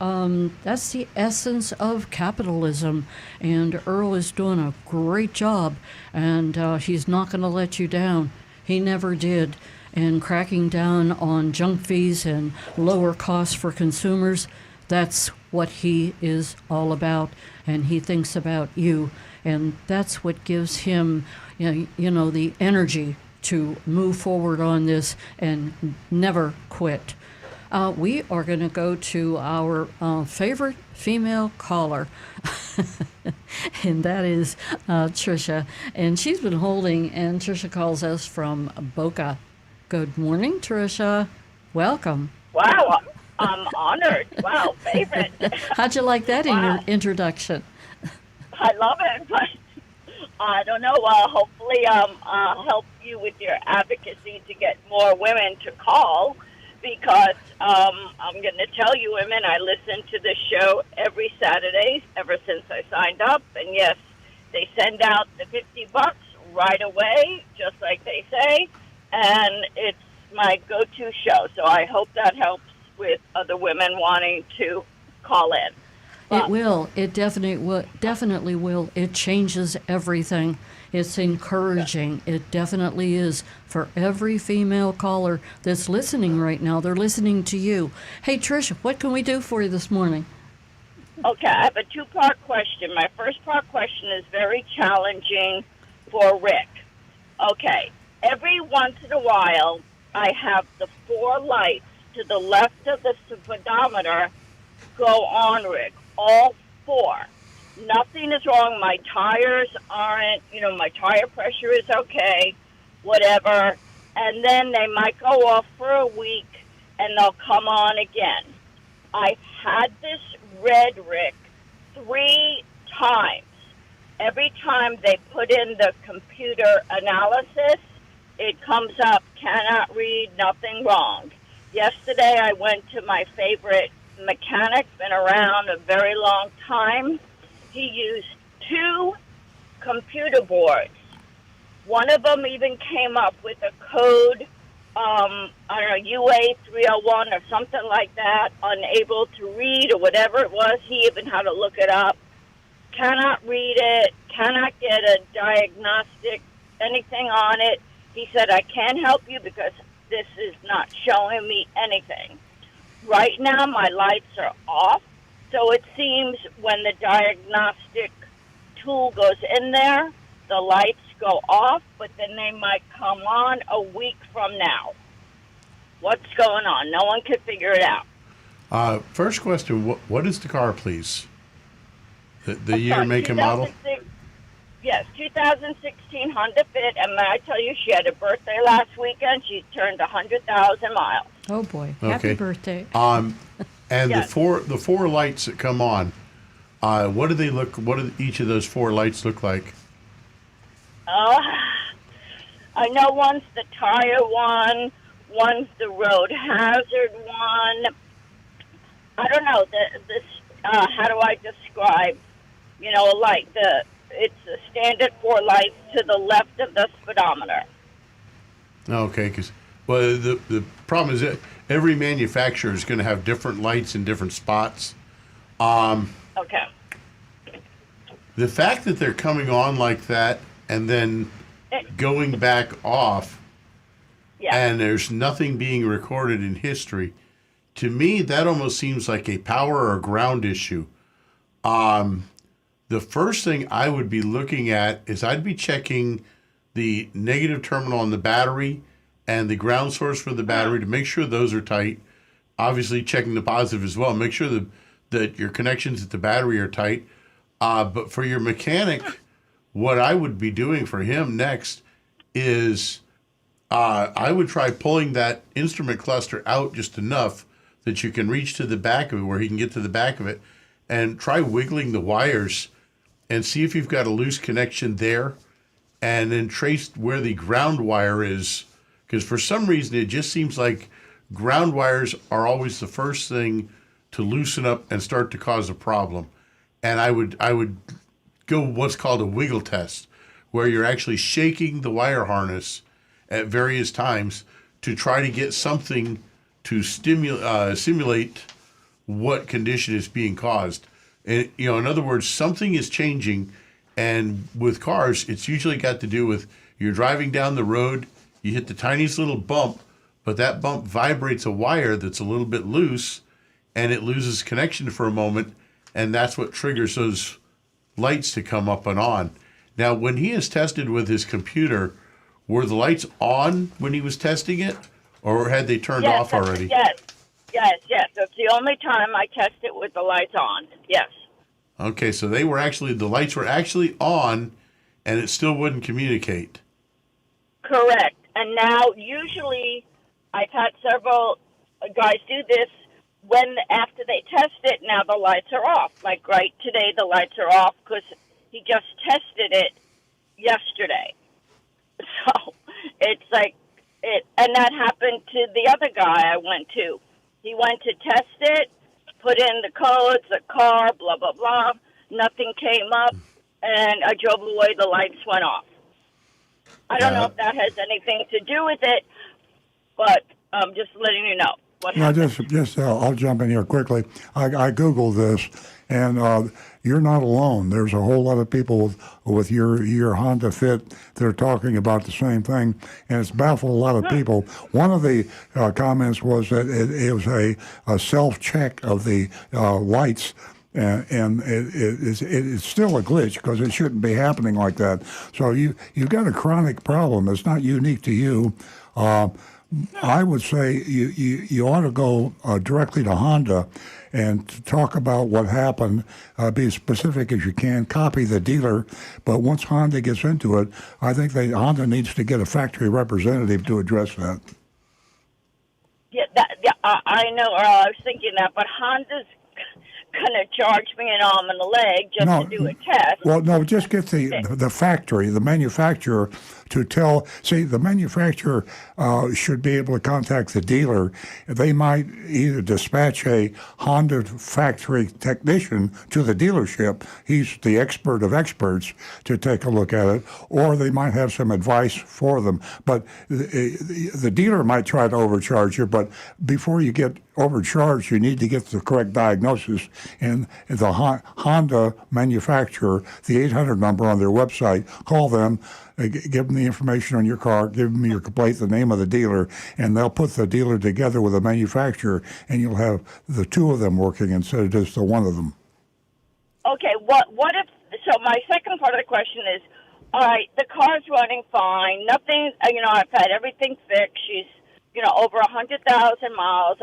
that's the essence of capitalism. And Earl is doing a great job, and he's not going to let you down. He never did. And cracking down on junk fees and lower costs for consumers, that's what he is all about. And he thinks about you. And that's what gives him, the energy to move forward on this and never quit. We are going to go to our favorite female caller, and that is Tricia. And she's been holding, and Tricia calls us from Boca. Good morning, Tricia. Welcome. Wow, I'm honored. Wow, favorite. How'd you like that in your introduction? I love it, but I don't know. Hopefully, I'll help you with your advocacy to get more women to call, because I'm going to tell you, women, I listen to the show every Saturday ever since I signed up. And yes, they send out the $50 right away, just like they say. And it's my go-to show. So I hope that helps with other women wanting to call in. It will. It definitely will. It changes everything. It's encouraging. It definitely is. For every female caller that's listening right now, they're listening to you. Hey, Tricia, what can we do for you this morning? Okay, I have a two-part question. My first part question is very challenging for Rick. Okay, every once in a while, I have the 4 lights to the left of the speedometer go on, Rick. All 4. Nothing is wrong. My tires aren't, my tire pressure is okay, whatever. And then they might go off for a week, and they'll come on again. I've had this red, Rick, 3 times. Every time they put in the computer analysis, it comes up, cannot read, nothing wrong. Yesterday, I went to my favorite mechanic, been around a very long time. He used 2 computer boards. One of them even came up with a code, UA 301 or something like that, unable to read or whatever it was. He even had to look it up. Cannot read it, cannot get a diagnostic, anything on it. He said, I can't help you because this is not showing me anything. Right now, my lights are off, so it seems when the diagnostic tool goes in there, the lights go off, but then they might come on a week from now. What's going on? No one can figure it out. First question, what is the car, please? The year, make, and model? Yes, 2016 Honda Fit, and may I tell you, she had a birthday last weekend. She turned 100,000 miles. Oh boy! Okay. Happy birthday! And Yes. the four lights that come on, what do they look? What do each of those 4 lights look like? Oh, I know one's the tire one, one's the road hazard one. I don't know this. How do I describe? A light. It's the standard 4 lights to the left of the speedometer. Okay, because the problem is that every manufacturer is going to have different lights in different spots. Okay. The fact that they're coming on like that and then going back off, Yeah. and there's nothing being recorded in history, to me that almost seems like a power or ground issue. The first thing I would be looking at is I'd be checking the negative terminal on the battery and the ground source for the battery to make sure those are tight. Obviously, checking the positive as well. Make sure that your connections at the battery are tight. But for your mechanic, what I would be doing for him next is I would try pulling that instrument cluster out just enough that you can reach to the back of it, where he can get to the back of it, and try wiggling the wires and see if you've got a loose connection there, and then trace where the ground wire is. Because for some reason, it just seems like ground wires are always the first thing to loosen up and start to cause a problem. And I would go what's called a wiggle test, where you're actually shaking the wire harness at various times to try to get something to simulate what condition is being caused. And, in other words, something is changing. And with cars, it's usually got to do with you're driving down the road, you hit the tiniest little bump, but that bump vibrates a wire that's a little bit loose, and it loses connection for a moment, and that's what triggers those lights to come up and on. Now, when he is tested with his computer, were the lights on when he was testing it, or had they turned off already? Yes. That's the only time I test it with the lights on. Yes. Okay, so the lights were actually on, and it still wouldn't communicate. Correct. And now, usually, I've had several guys do this after they test it. Now the lights are off. Like right today, the lights are off because he just tested it yesterday. So it's like it, and that happened to the other guy I went to. He went to test it, put in the codes, the car, blah blah blah. Nothing came up, and I drove away. The lights went off. I don't know if that has anything to do with it, but I'm just letting you know. I'll jump in here quickly. I Googled this, and you're not alone. There's a whole lot of people with your Honda Fit that are talking about the same thing, and it's baffled a lot of people. One of the comments was that it was a self-check of the lights, and it's still a glitch because it shouldn't be happening like that. So you've got a chronic problem. It's not unique to you. I would say you ought to go directly to Honda and talk about what happened. Be as specific as you can. Copy the dealer, but once Honda gets into it, I think Honda needs to get a factory representative to address that. Yeah, I know, Earl. I was thinking that, but Honda's going to charge me an arm and a leg just to do a test. Well, no, just get the factory, the manufacturer, to tell. See, the manufacturer should be able to contact the dealer. They might either dispatch a Honda factory technician to the dealership. He's the expert of experts to take a look at it, or they might have some advice for them. But the dealer might try to overcharge you, but before you get overcharged, you need to get the correct diagnosis. And the Honda manufacturer, the 800 number on their website, call them, give them the information on your car, give them your complaint, the name of the dealer, and they'll put the dealer together with the manufacturer, and you'll have the two of them working instead of just the one of them. Okay, what if, so my second part of the question is, all right, the car's running fine, nothing, I've had everything fixed, she's, over 100,000 miles,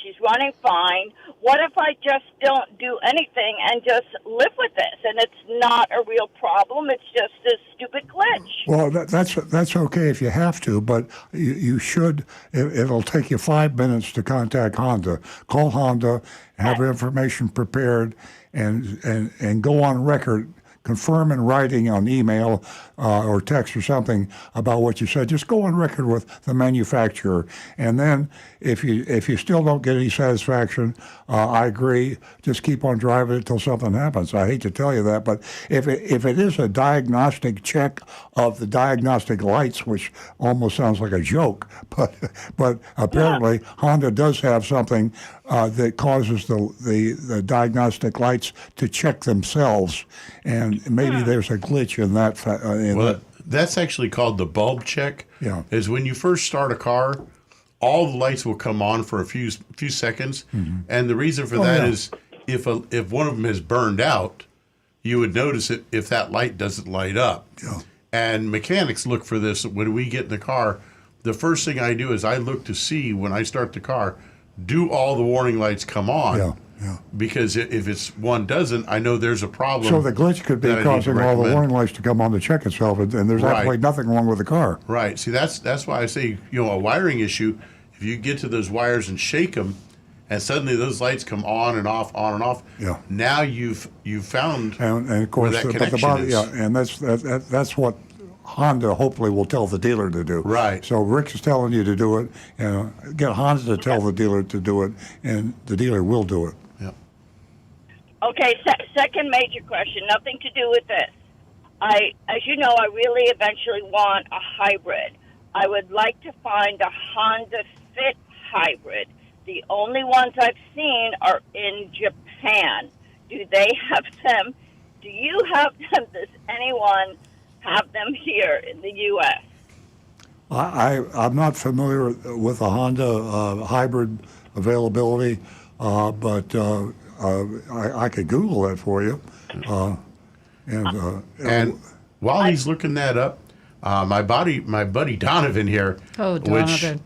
she's running fine. What if I just don't do anything and just live with this, and it's not a real problem, it's just a stupid glitch? Well, that's okay if you have to, but you should, it'll take you 5 minutes to contact Honda. Call Honda, have information prepared, and go on record, confirm in writing on email or text or something about what you said. Just go on record with the manufacturer, and then if you still don't get any satisfaction, I agree. Just keep on driving it till something happens. I hate to tell you that, but if it is a diagnostic check of the diagnostic lights, which almost sounds like a joke, but apparently Honda does have something that causes the diagnostic lights to check themselves, and maybe there's a glitch in that. That's actually called the bulb check. Yeah. Is when you first start a car, all the lights will come on for a few seconds, and the reason for that is if one of them is burned out, you would notice it if that light doesn't light up. Yeah. And mechanics look for this when we get in the car. The first thing I do is I look to see when I start the car, do all the warning lights come on? Yeah, yeah. Because if it's one doesn't, I know there's a problem. So the glitch could be that I need to causing all the recommend. warning lights to come on to check itself, and there's Right. absolutely nothing wrong with the car. Right. See, that's why I say, a wiring issue, if you get to those wires and shake them, and suddenly those lights come on and off, Yeah. now you've found And of course, where that but the connection body, is. yeah, and that's what Honda hopefully will tell the dealer to do. Right. So Rick is telling you to do it, and get Honda to tell the dealer to do it, and the dealer will do it. Okay, second major question, nothing to do with this. As you know, I really eventually want a hybrid. I would like to find a Honda Fit hybrid. The only ones I've seen are in Japan. Do they have them? Do you have them? Does anyone have them here in the U.S.? I'm not familiar with the Honda hybrid availability, but I could Google that for you. And while he's looking that up, my buddy Donovan here. Oh, Donovan.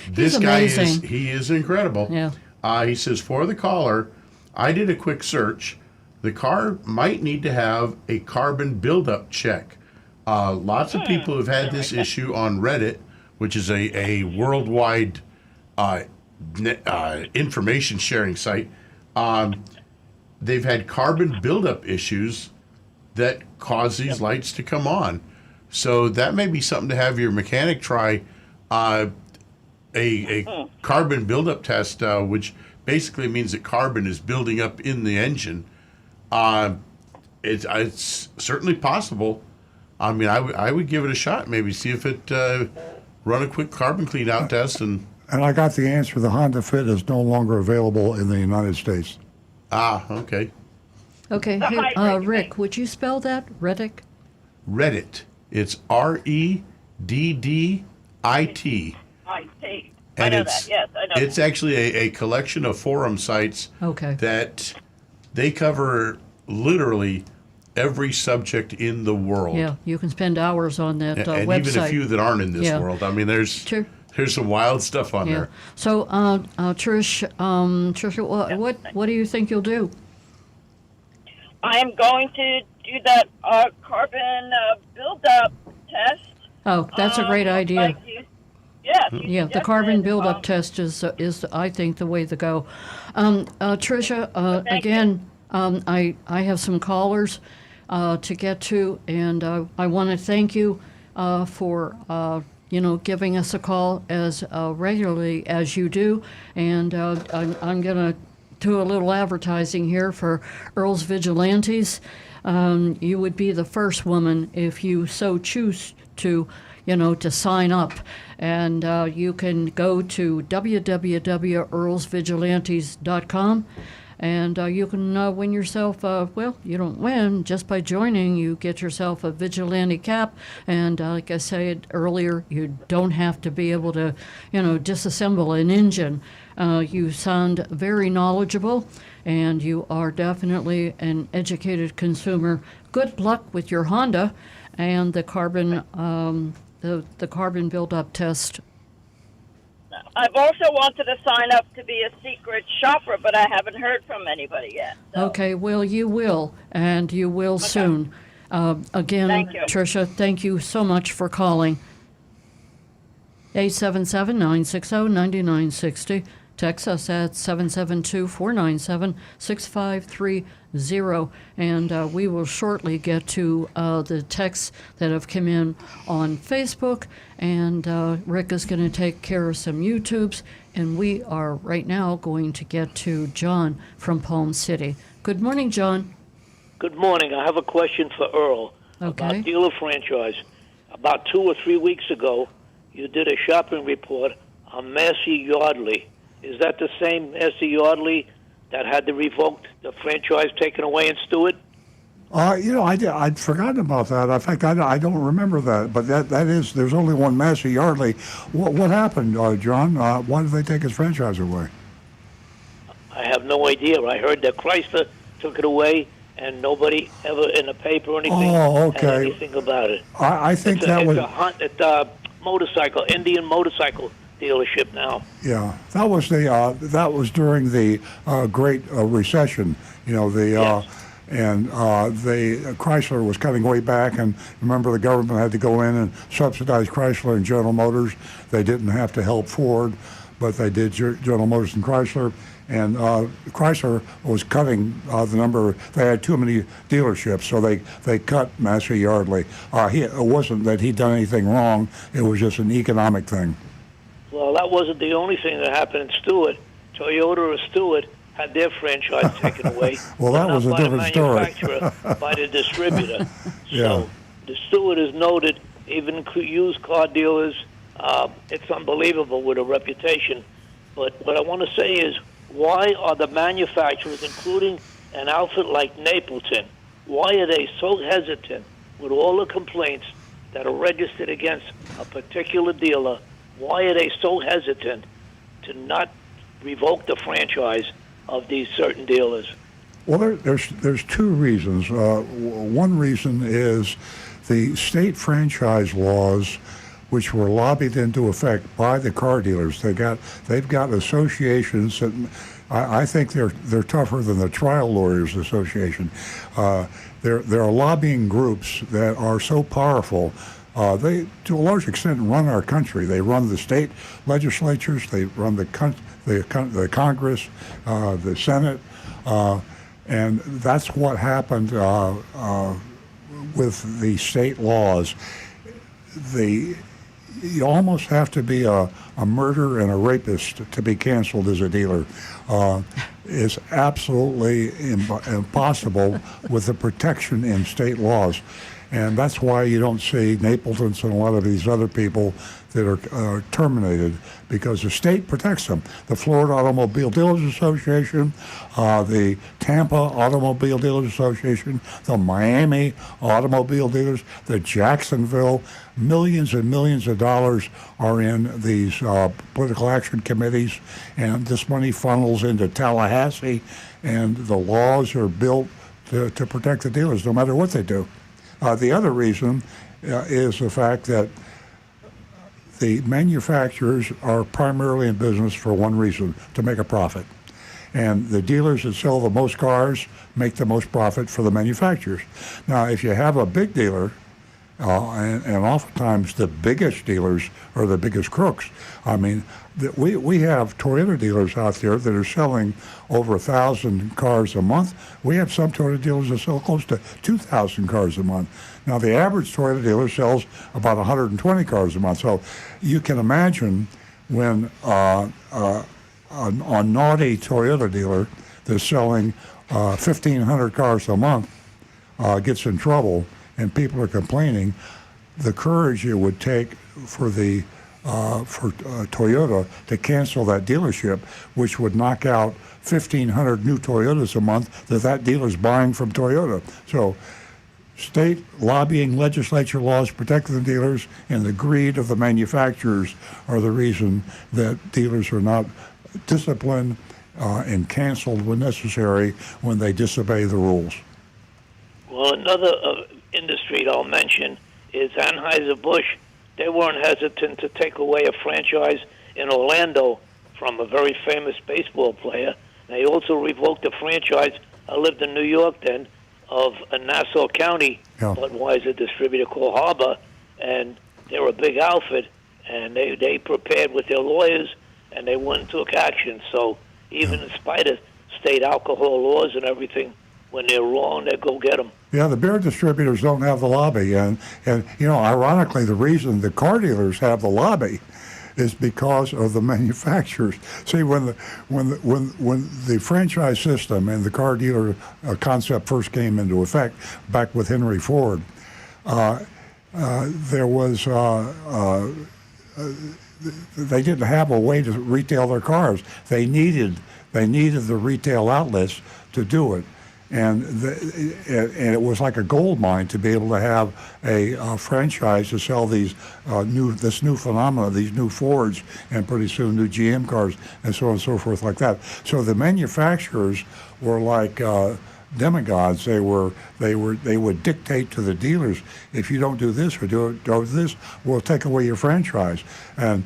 This He's guy amazing. is incredible. Yeah. He says, for the caller, I did a quick search. The car might need to have a carbon buildup check. Lots of people have had this issue on Reddit, which is a worldwide information sharing site. They've had carbon buildup issues that cause these lights to come on. So that may be something to have your mechanic try. A carbon buildup test, which basically means that carbon is building up in the engine. It's certainly possible. I mean, I would give it a shot. Maybe see if it run a quick carbon clean out test and I got the answer. The Honda Fit is no longer available in the United States. Okay. Okay, The hey, hybrid Rick, would you spell that? Reddick? Reddit. It's REDDIT. I see. I And know it's that. Yes, I know. it's actually a collection of forum sites Okay. that they cover literally every subject in the world. Yeah, you can spend hours on that And website. even a few that aren't in this Yeah. world. I mean, there's Sure. some wild stuff on Yeah. there. So, Trish, what do you think you'll do? I am going to do that carbon buildup test. Oh, that's a great idea. Like yes. you Yeah, the suggested, carbon buildup test is I think the way to go. Tricia, again, I have some callers to get to, and I want to thank you for giving us a call as regularly as you do, and I'm going to do a little advertising here for Earl's Vigilantes. You would be the first woman if you so choose to sign up. And you can go to www.earlsvigilantes.com, and you can win yourself, you don't win just by joining. You get yourself a Vigilante cap, and like I said earlier, you don't have to be able to, disassemble an engine. You sound very knowledgeable, and you are definitely an educated consumer. Good luck with your Honda and the carbon the carbon buildup test. I've also wanted to sign up to be a secret shopper, but I haven't heard from anybody yet. So. Okay, well, you will, and you will soon. Again, Thank you. Tricia, thank you so much for calling. 877-960-9960. Text us at 772-497-6530. And we will shortly get to the texts that have come in on Facebook. And Rick is going to take care of some YouTubes. And we are right now going to get to John from Palm City. Good morning, John. Good morning. I have a question for Earl Okay. about dealer franchise. About 2 or 3 weeks ago, you did a shopping report on Massey Yardley. Is that the same Massey Yardley that had the franchise taken away in Stewart? I'd forgotten about that. In fact, I don't remember that. But that is, there's only one Massey Yardley. What happened, John? Why did they take his franchise away? I have no idea. I heard that Chrysler took it away, and nobody ever in the paper or anything Oh, had okay. anything about it. I think that was It's a motorcycle, Indian motorcycle dealership now. yeah. That was during the Great Recession. You know Yes. and the Chrysler was cutting way back, and remember the government had to go in and subsidize Chrysler and General Motors. They didn't have to help Ford, but they did General Motors and Chrysler. And Chrysler was cutting the number. They had too many dealerships, so they cut Massey Yardley. It wasn't that he'd done anything wrong. It was just an economic thing. Well, that wasn't the only thing that happened in Stewart. Toyota of Stewart had their franchise taken away. Well, that but was a not different by the story. manufacturer, by the distributor. Yeah. So the Stewart is noted, even used car dealers, it's unbelievable with a reputation. But what I want to say is, why are the manufacturers, including an outfit like Napleton, why are they so hesitant with all the complaints that are registered against a particular dealer? Why are they so hesitant to not revoke the franchise of these certain dealers? Well, there's two reasons. One reason is the state franchise laws, which were lobbied into effect by the car dealers. They've got associations that I think they're tougher than the Trial Lawyers Association. There are lobbying groups that are so powerful. They, to a large extent, run our country. They run the state legislatures. They run the Congress, the Senate, and that's what happened with the state laws. You almost have to be a murderer and a rapist to be canceled as a dealer. It's absolutely impossible with the protection in state laws. And that's why you don't see Napletons and a lot of these other people that are terminated, because the state protects them. The Florida Automobile Dealers Association, the Tampa Automobile Dealers Association, the Miami Automobile Dealers, the Jacksonville, millions and millions of dollars are in these political action committees, and this money funnels into Tallahassee, and the laws are built to protect the dealers no matter what they do. The other reason is the fact that the manufacturers are primarily in business for one reason, to make a profit. And the dealers that sell the most cars make the most profit for the manufacturers. Now, if you have a big dealer, and oftentimes the biggest dealers are the biggest crooks. I mean, we have Toyota dealers out there that are selling over 1,000 cars a month. We have some Toyota dealers that sell close to 2,000 cars a month. Now, the average Toyota dealer sells about 120 cars a month. So you can imagine when a naughty Toyota dealer that's selling 1,500 cars a month gets in trouble, and people are complaining, the courage it would take for Toyota to cancel that dealership, which would knock out 1,500 new Toyotas a month that dealer's buying from Toyota. So state lobbying, legislature laws protecting the dealers, and the greed of the manufacturers are the reason that dealers are not disciplined and canceled when necessary when they disobey the rules. Well, another industry I'll mention is Anheuser-Busch. They weren't hesitant to take away a franchise in Orlando from a very famous baseball player. They also revoked a franchise, I lived in New York then, of a Nassau County Budweiser distributor called Harbor, and they were a big outfit, and they prepared with their lawyers, and they went and took action. So even in spite of state alcohol laws and everything, when they're wrong, they go get them. Yeah, the beer distributors don't have the lobby, and you know, ironically, the reason the car dealers have the lobby is because of the manufacturers. See, when the franchise system and the car dealer concept first came into effect, back with Henry Ford, there was they didn't have a way to retail their cars. They needed the retail outlets to do it. And it was like a gold mine to be able to have a franchise to sell this new phenomena, these new Fords, and pretty soon new GM cars, and so on and so forth like that. So the manufacturers were like demigods. They would dictate to the dealers, if you don't do this or do this, we'll take away your franchise. And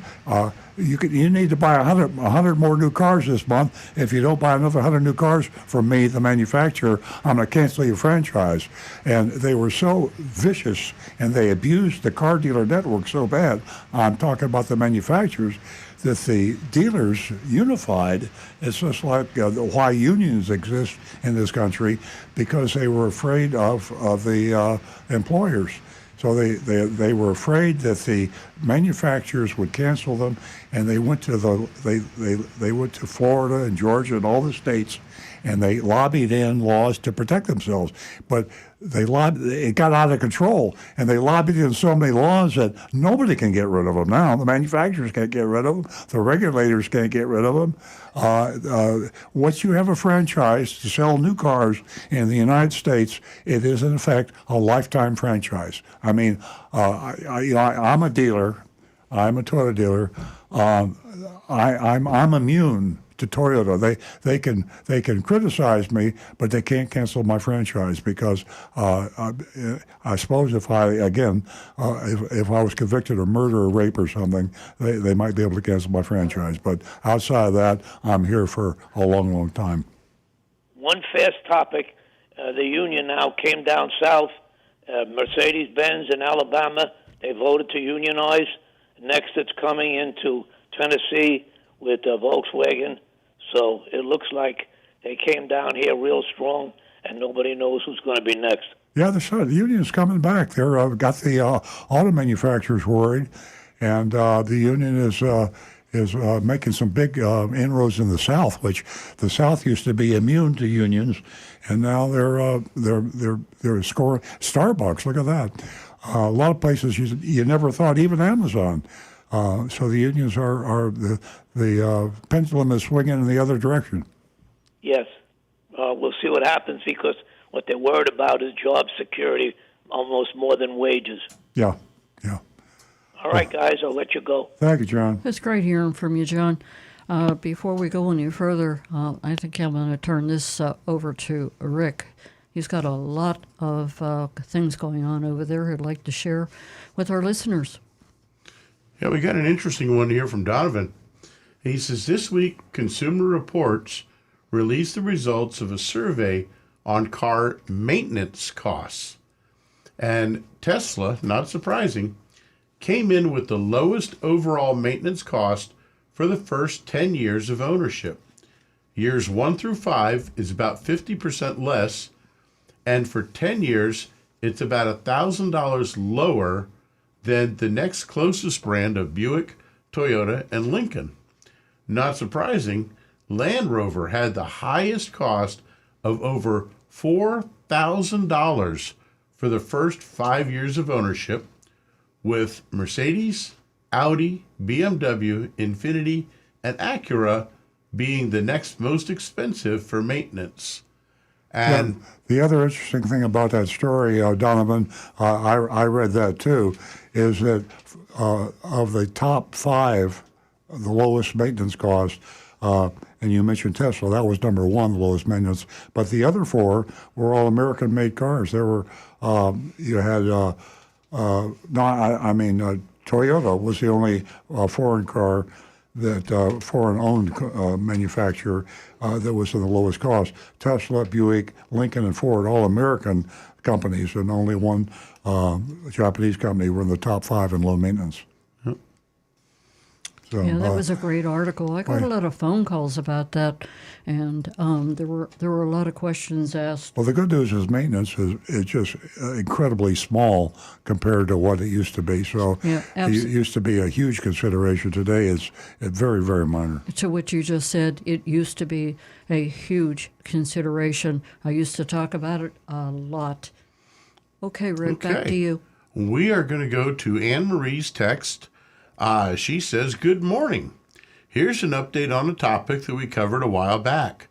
you need to buy 100 more new cars this month. If you don't buy another 100 new cars from me, the manufacturer, I'm going to cancel your franchise. And they were so vicious, and they abused the car dealer network so bad. I'm talking about the manufacturers, that the dealers unified. It's just like why unions exist in this country, because they were afraid of the employers. So they were afraid that the manufacturers would cancel them, and they went to they went to Florida and Georgia and all the states, and they lobbied in laws to protect themselves. But it got out of control, and they lobbied in so many laws that nobody can get rid of them now. The manufacturers can't get rid of them. The regulators can't get rid of them. Once you have a franchise to sell new cars in the United States, it is in effect a lifetime franchise. I mean, I'm a dealer. I'm a Toyota dealer. I'm immune to Toyota. They can criticize me, but they can't cancel my franchise, because I suppose if I was convicted of murder or rape or something, they might be able to cancel my franchise. But outside of that, I'm here for a long, long time. One fast topic: the union now came down south. Mercedes Benz in Alabama, they voted to unionize. Next, it's coming into Tennessee with Volkswagen. So it looks like they came down here real strong, and nobody knows who's going to be next. Yeah, the union's coming back. They're got the auto manufacturers worried, and the union is making some big inroads in the South, which the South used to be immune to unions, and now they're scoring. Starbucks, look at that. A lot of places you never thought, even Amazon. So the unions are the pendulum is swinging in the other direction. Yes. We'll see what happens, because what they're worried about is job security almost more than wages. Yeah. All right, guys, I'll let you go. Thank you, John. It's great hearing from you, John. Before we go any further, I think I'm going to turn this over to Rick. He's got a lot of things going on over there he'd like to share with our listeners. Yeah, we got an interesting one here from Donovan. He says, this week, Consumer Reports released the results of a survey on car maintenance costs. And Tesla, not surprising, came in with the lowest overall maintenance cost for the first 10 years of ownership. Years 1 through 5 is about 50% less, and for 10 years, it's about $1,000 lower than the next closest brand of Buick, Toyota, and Lincoln. Not surprising, Land Rover had the highest cost of over $4,000 for the first 5 years of ownership, with Mercedes, Audi, BMW, Infiniti, and Acura being the next most expensive for maintenance. And the other interesting thing about that story, Donovan, I read that too, is that of the top 5, the lowest maintenance cost, and you mentioned Tesla, that was number 1, the lowest maintenance, but the other 4 were all American-made cars. There were, you had, Toyota was the only foreign car that foreign-owned manufacturer that was the lowest cost. Tesla, Buick, Lincoln, and Ford, all American companies, and only one Japanese company were in the top 5 in low maintenance. Yep. So, yeah, that was a great article. I got a lot of phone calls about that, and there were a lot of questions asked. Well, the good news is maintenance is just incredibly small compared to what it used to be. So it used to be a huge consideration. Today it's very, very minor. To what you just said, it used to be a huge consideration. I used to talk about it a lot. Okay, Rick, back to you. We are going to go to Anne Marie's text. She says, good morning. Here's an update on a topic that we covered a while back.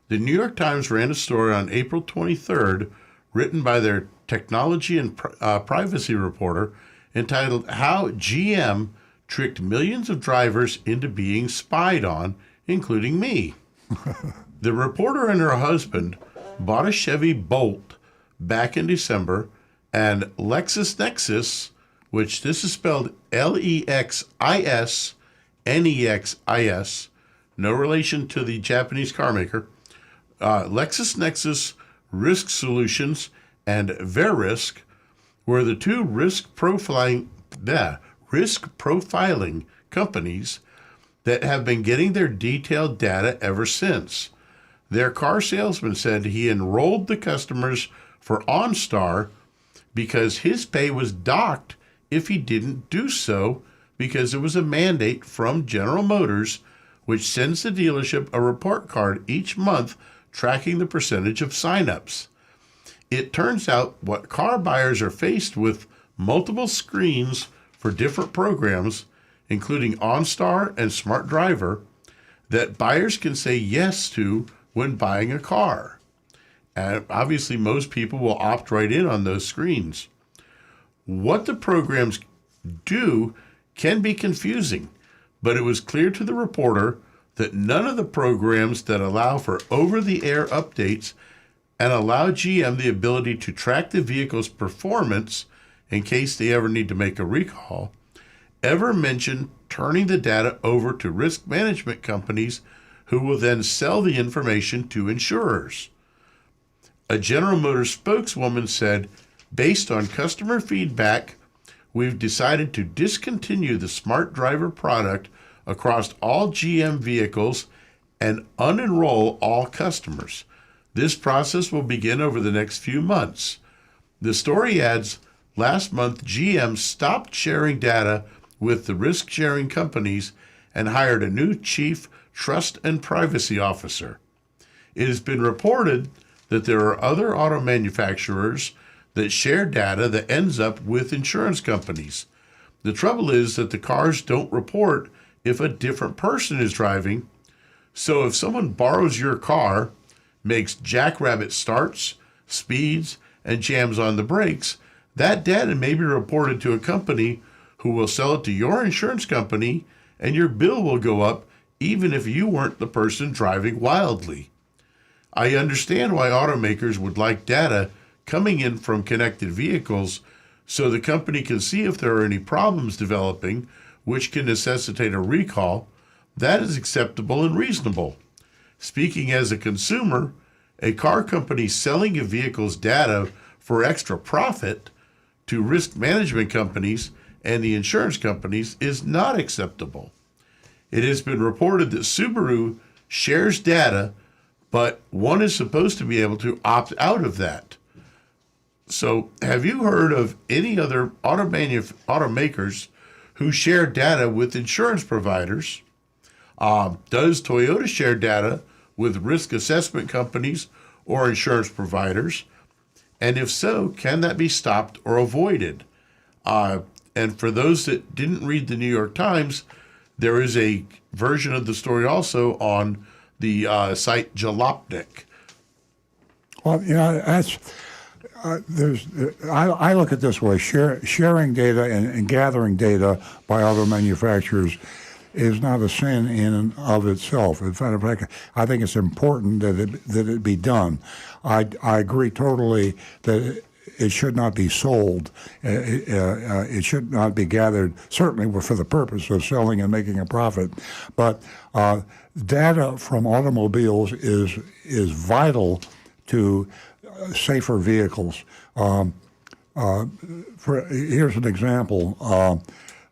The New York Times ran a story on April 23rd, written by their technology and privacy reporter, entitled How GM Tricked Millions of Drivers into Being Spied On, Including Me. The reporter and her husband bought a Chevy Bolt back in December, and LexisNexis, which this is spelled LEXISNEXIS, no relation to the Japanese car maker, LexisNexis Risk Solutions and Verisk were the two risk profiling companies that have been getting their detailed data ever since. Their car salesman said he enrolled the customers for OnStar because his pay was docked if he didn't do so, because it was a mandate from General Motors, which sends the dealership a report card each month tracking the percentage of signups. It turns out what car buyers are faced with multiple screens for different programs, including OnStar and Smart Driver, that buyers can say yes to when buying a car. And obviously, most people will opt right in on those screens. What the programs do can be confusing, but it was clear to the reporter that none of the programs that allow for over-the-air updates and allow GM the ability to track the vehicle's performance in case they ever need to make a recall ever mention turning the data over to risk management companies who will then sell the information to insurers. A General Motors spokeswoman said, based on customer feedback, we've decided to discontinue the Smart Driver product across all GM vehicles and unenroll all customers. This process will begin over the next few months. The story adds, last month GM stopped sharing data with the risk-sharing companies and hired a new chief trust and privacy officer. It has been reported that there are other auto manufacturers that share data that ends up with insurance companies. The trouble is that the cars don't report if a different person is driving, so if someone borrows your car, makes jackrabbit starts, speeds, and jams on the brakes, that data may be reported to a company who will sell it to your insurance company, and your bill will go up even if you weren't the person driving wildly. I understand why automakers would like data coming in from connected vehicles so the company can see if there are any problems developing which can necessitate a recall. That is acceptable and reasonable. Speaking as a consumer, a car company selling a vehicle's data for extra profit to risk management companies and the insurance companies is not acceptable. It has been reported that Subaru shares data, but one is supposed to be able to opt out of that. So have you heard of any other automakers who share data with insurance providers? Does Toyota share data with risk assessment companies or insurance providers? And if so, can that be stopped or avoided? And for those that didn't read the New York Times, there is a version of the story also on the site Jalopnik. Well, you know, that's I look at it this way: sharing data and gathering data by auto manufacturers is not a sin in and of itself. In fact, I think it's important that it be done. I agree totally that it should not be sold. It should not be gathered, certainly for the purpose of selling and making a profit. But data from automobiles is vital to safer vehicles. Here's an example.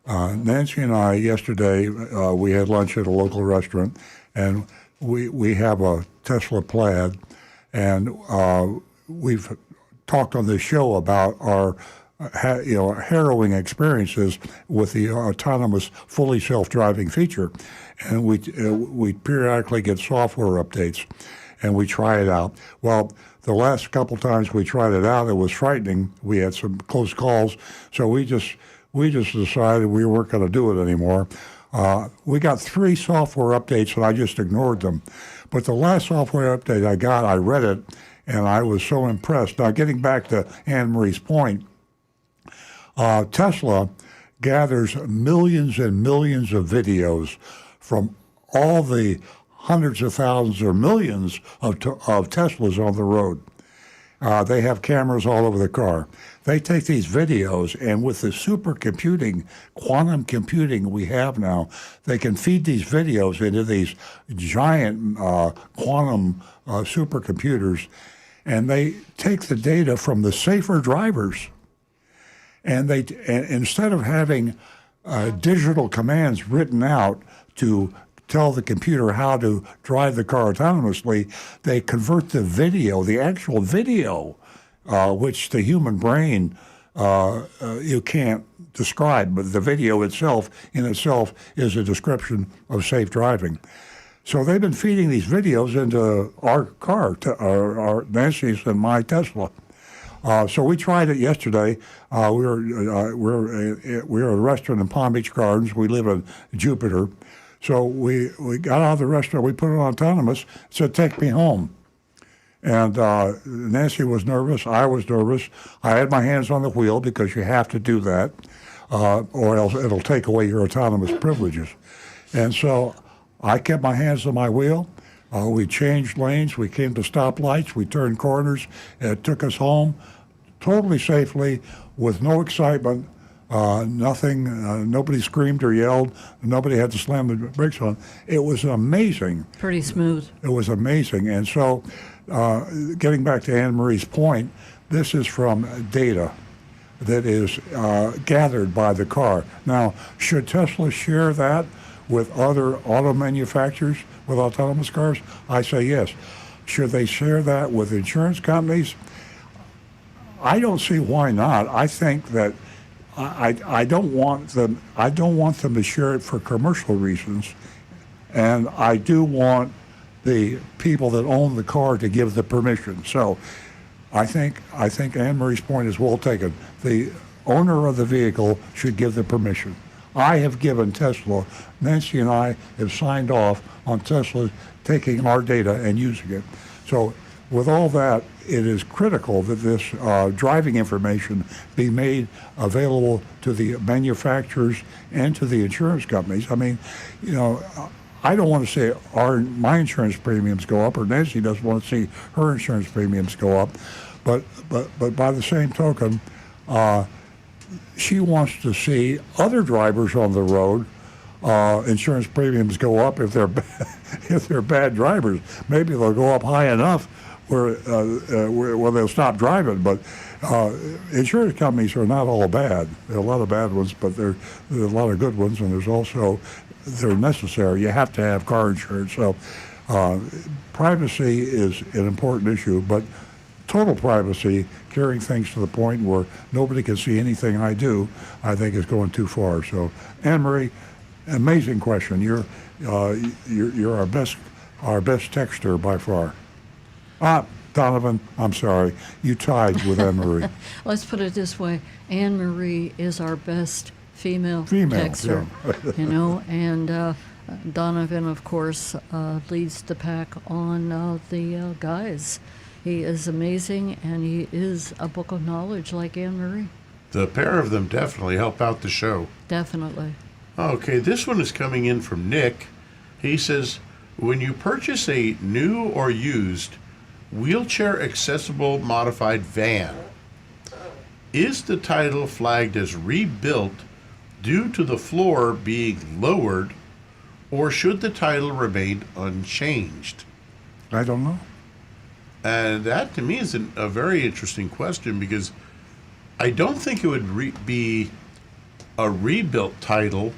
Nancy and I yesterday, we had lunch at a local restaurant, and we have a Tesla Plaid, and we've talked on this show about our harrowing experiences with the autonomous, fully self-driving feature, and we periodically get software updates, and we try it out. Well, the last couple times we tried it out, it was frightening. We had some close calls, so we just decided we weren't going to do it anymore. We got 3 software updates, and I just ignored them. But the last software update I got, I read it, and I was so impressed. Now, getting back to Anne Marie's point, Tesla gathers millions and millions of videos from all the hundreds of thousands or millions of Teslas on the road. They have cameras all over the car. They take these videos, and with the supercomputing, quantum computing we have now, they can feed these videos into these giant quantum supercomputers, and they take the data from the safer drivers, and instead of having digital commands written out to tell the computer how to drive the car autonomously, they convert the video, the actual video, which the human brain you can't describe, but the video itself is a description of safe driving. So they've been feeding these videos into our car, our Nancy's and my Tesla. So we tried it yesterday. We're at a restaurant in Palm Beach Gardens. We live in Jupiter. So we got out of the restaurant, we put it on autonomous, said, take me home. And Nancy was nervous, I was nervous. I had my hands on the wheel because you have to do that, or else it'll take away your autonomous privileges. And so I kept my hands on my wheel. We changed lanes, we came to stoplights, we turned corners, it took us home totally safely with no excitement. Nothing, nobody screamed or yelled, nobody had to slam the brakes on. It was amazing. Pretty smooth. It was amazing. And so, getting back to Anne Marie's point, this is from data that is gathered by the car. Now, should Tesla share that with other auto manufacturers with autonomous cars? I say yes. Should they share that with insurance companies? I don't see why not. I think that I don't want them to share it for commercial reasons, and I do want the people that own the car to give the permission. So I think Anne Marie's point is well taken. The owner of the vehicle should give the permission. I have given Tesla, Nancy and I have signed off on Tesla taking our data and using it. So with all that, it is critical that this driving information be made available to the manufacturers and to the insurance companies. I mean, you know, I don't want to see my insurance premiums go up, or Nancy doesn't want to see her insurance premiums go up, but by the same token, she wants to see other drivers on the road insurance premiums go up if they're bad drivers. Maybe they'll go up high enough where they'll stop driving. But insurance companies are not all bad. There are a lot of bad ones, but there are a lot of good ones, and they're necessary. You have to have car insurance. So privacy is an important issue, but total privacy, carrying things to the point where nobody can see anything I do, I think is going too far. So, Anne Marie, amazing question. You're our best texter by far. Donovan, I'm sorry, you tied with Anne Marie. Let's put it this way: Anne Marie is our best female texter, yeah. You know, and Donovan, of course, leads the pack on the guys. He is amazing, and he is a book of knowledge like Anne Marie. The pair of them definitely help out the show. Definitely. Okay, this one is coming in from Nick. He says, when you purchase a new or used wheelchair accessible modified van, is the title flagged as rebuilt due to the floor being lowered, or should the title remain unchanged? I don't know. And that, to me, is a very interesting question, because I don't think it would be a rebuilt title,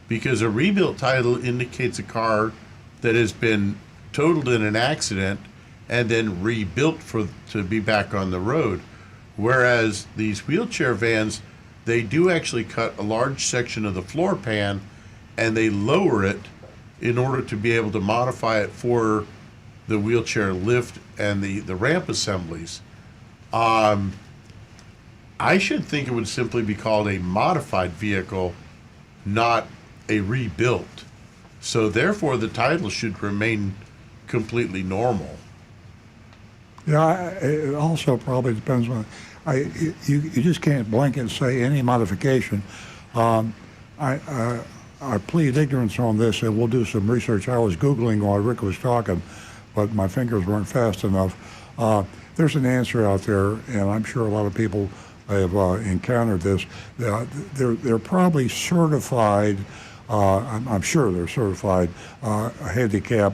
because a rebuilt title indicates a car that has been totaled in an accident and then rebuilt to be back on the road. Whereas these wheelchair vans, they do actually cut a large section of the floor pan and they lower it in order to be able to modify it for the wheelchair lift and the ramp assemblies. I should think it would simply be called a modified vehicle, not a rebuilt. So therefore the title should remain completely normal. Yeah, it also probably depends on, you just can't blanket say any modification. I I plead ignorance on this, and we'll do some research. I was Googling while Rick was talking, but my fingers weren't fast enough. There's an answer out there, and I'm sure a lot of people have encountered this. They're probably certified, I'm sure they're certified handicap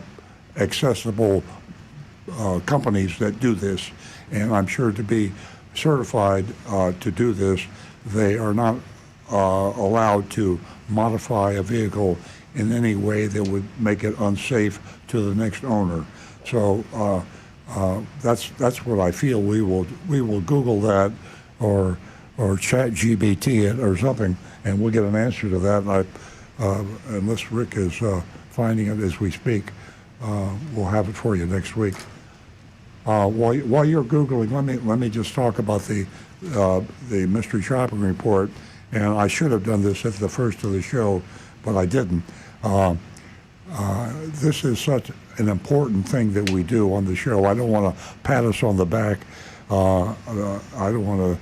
accessible companies that do this, and I'm sure to be certified to do this, they are not allowed to modify a vehicle in any way that would make it unsafe to the next owner. So that's what I feel. We will Google that or chat GBT it or something, and we'll get an answer to that. And unless Rick is finding it as we speak, we'll have it for you next week. While you're Googling, let me just talk about the mystery shopping report. And I should have done this at the first of the show, but I didn't. This is such an important thing that we do on the show. I don't want to pat us on the back. I don't want to.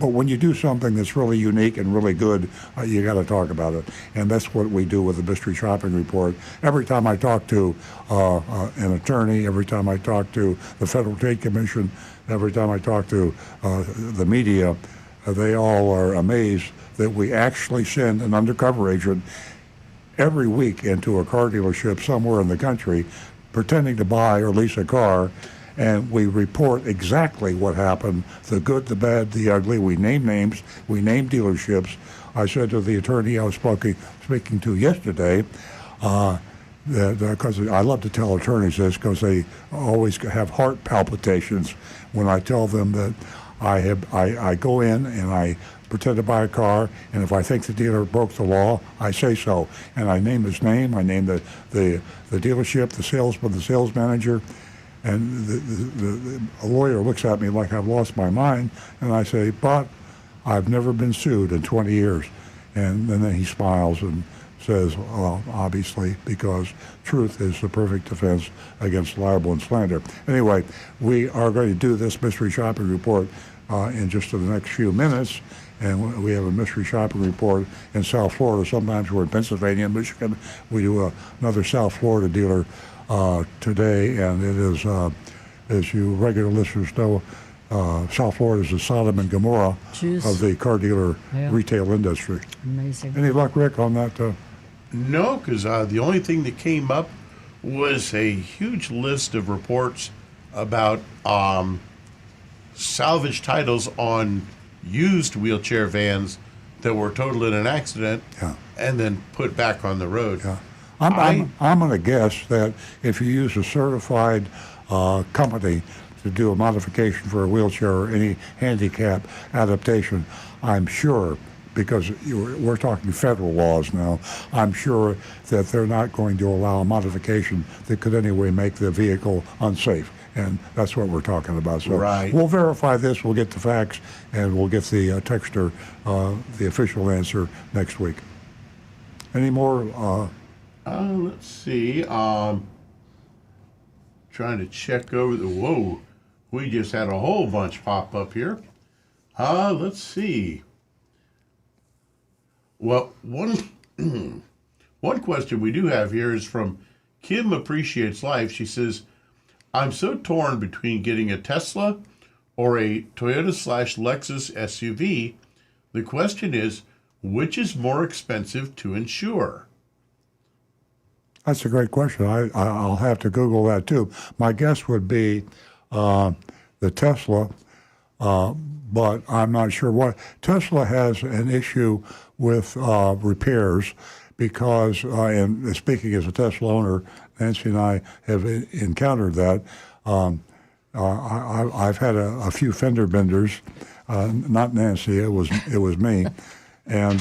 But when you do something that's really unique and really good, you got to talk about it. And that's what we do with the mystery shopping report. Every time I talk to an attorney, every time I talk to the Federal Trade Commission, every time I talk to the media, they all are amazed that we actually send an undercover agent every week into a car dealership somewhere in the country pretending to buy or lease a car, and we report exactly what happened, the good, the bad, the ugly. We name names, we name dealerships. I said to the attorney I was speaking to yesterday, because I love to tell attorneys this because they always have heart palpitations when I tell them that I go in and I pretend to buy a car, and if I think the dealer broke the law, I say so. And I name his name, I name the dealership, the salesman, the sales manager, and a lawyer looks at me like I've lost my mind, and I say, but I've never been sued in 20 years. And then he smiles and says, well, obviously, because truth is the perfect defense against libel and slander. Anyway, we are going to do this mystery shopping report in just the next few minutes. And we have a mystery shopping report in South Florida. Sometimes we're in Pennsylvania and Michigan. We do another South Florida dealer today, and it is, as you regular listeners know, South Florida is the Sodom and Gomorrah of the car dealer retail industry. Amazing. Any luck, Rick, on that? No, because the only thing that came up was a huge list of reports about salvage titles on used wheelchair vans that were totaled in an accident and then put back on the road. Yeah. I'm going to guess that if you use a certified company to do a modification for a wheelchair or any handicap adaptation, I'm sure, because we're talking federal laws now, I'm sure that they're not going to allow a modification that could anyway make the vehicle unsafe. And that's what we're talking about. So we'll verify this, we'll get the facts, and we'll get the texter the official answer next week. Any more? Let's see. Trying to check over the... Whoa. We just had a whole bunch pop up here. Let's see. Well, one question we do have here is from Kim Appreciates Life. She says, I'm so torn between getting a Tesla or a Toyota/Lexus SUV. The question is, which is more expensive to insure? That's a great question. I'll have to Google that too. My guess would be the Tesla, but I'm not sure what. Tesla has an issue with repairs because, and speaking as a Tesla owner, Nancy and I have encountered that. I've had a few fender benders, not Nancy, it was me, and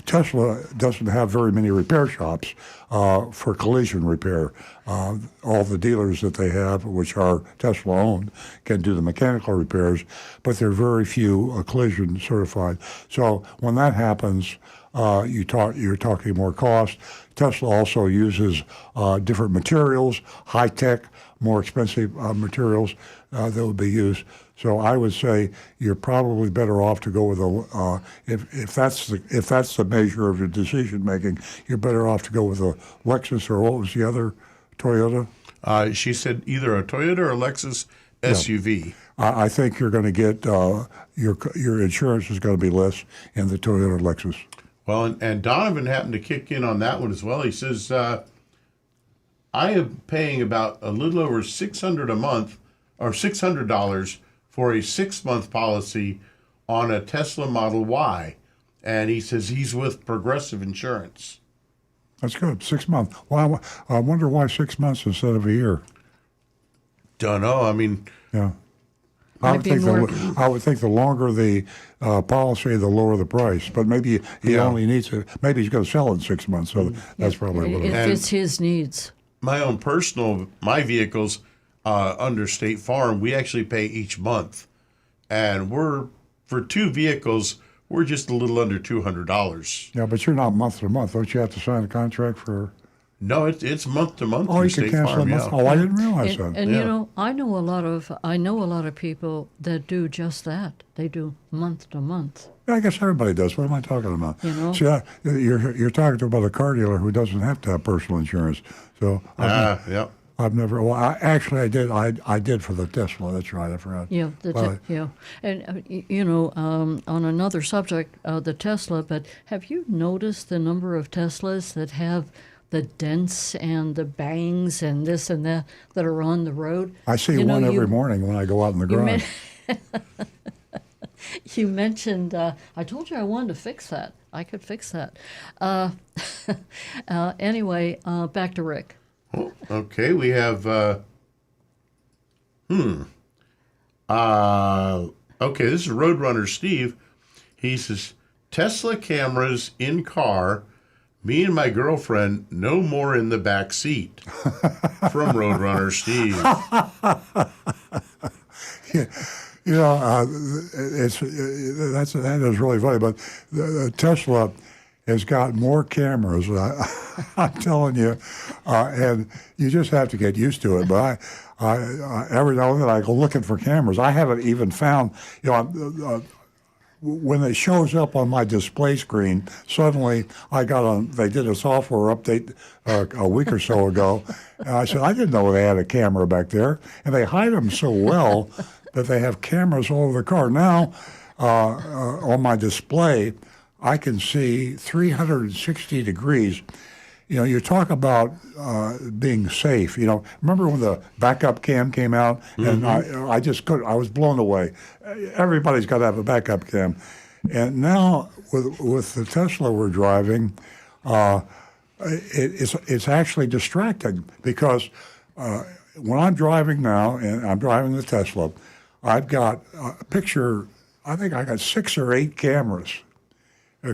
Tesla doesn't have very many repair shops for collision repair. All the dealers that they have, which are Tesla owned, can do the mechanical repairs, but there are very few collision certified. So when that happens, you're talking more cost. Tesla also uses different materials, high-tech, more expensive materials that would be used. So I would say you're probably better off to go with a if that's the measure of your decision making, you're better off to go with a Lexus, or what was the other Toyota? She said either a Toyota or a Lexus SUV. I think you're going to get your insurance is going to be less in the Toyota or Lexus. Well, and Donovan happened to kick in on that one as well. He says, I am paying about a little over $600 a month, or $600 for a 6-month policy on a Tesla Model Y. And he says he's with Progressive Insurance. That's good. 6 months. Well, I wonder why 6 months instead of a year. Don't know. I mean, yeah. I would think the longer the policy, the lower the price. But maybe he only needs to. Maybe he's going to sell it in 6 months. So that's probably what it is. It fits his needs. My own my vehicles under State Farm, we actually pay each month, and for 2 vehicles, we're just a little under $200. Yeah, but you're not month to month. Don't you have to sign a contract for? No, it's month to month. Oh, you can cancel a month. Oh, I didn't realize that. And you know, I know a lot of people that do just that. They do month to month. Yeah, I guess everybody does. What am I talking about? You know? See, you're talking about a car dealer who doesn't have to have personal insurance. So I've never. Well, I did. I did for the Tesla. That's right. I forgot. Yeah, and you know, on another subject, the Tesla. But have you noticed the number of Teslas that have the dents and the bangs and this and that are on the road? I see one every morning when I go out in the garage. You mentioned. I told you I wanted to fix that. I could fix that. Anyway, back to Rick. Oh, okay, we have. Okay, this is Roadrunner Steve. He says Tesla cameras in car. Me and my girlfriend no more in the back seat. From Roadrunner Steve. Yeah. You know, that is really funny. But the Tesla has got more cameras. I'm telling you, and you just have to get used to it. But I every now and then I go looking for cameras. I haven't even found. You know, when it shows up on my display screen, suddenly they did a software update a week or so ago. And I said, I didn't know they had a camera back there. And they hide them so well that they have cameras all over the car. Now, on my display, I can see 360 degrees. You know, you talk about being safe. You know, remember when the backup cam came out, and I just couldn't. I was blown away. Everybody's got to have a backup cam, and now with the Tesla we're driving, it's actually distracting because when I'm driving now, and I'm driving the Tesla, I've got a picture. I think I got 6 or 8 cameras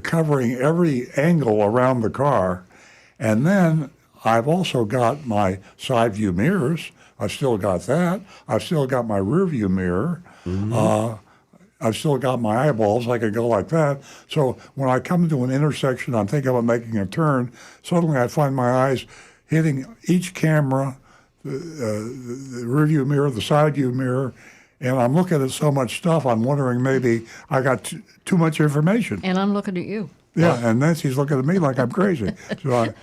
covering every angle around the car. And then I've also got my side view mirrors. I've still got that. I've still got my rear view mirror. I've still got my eyeballs. I could go like that. So when I come to an intersection, I'm thinking about making a turn. Suddenly I find my eyes hitting each camera, the rear view mirror, the side view mirror, and I'm looking at so much stuff, I'm wondering maybe I got too much information. And I'm looking at you. Yeah, and Nancy's looking at me like I'm crazy. So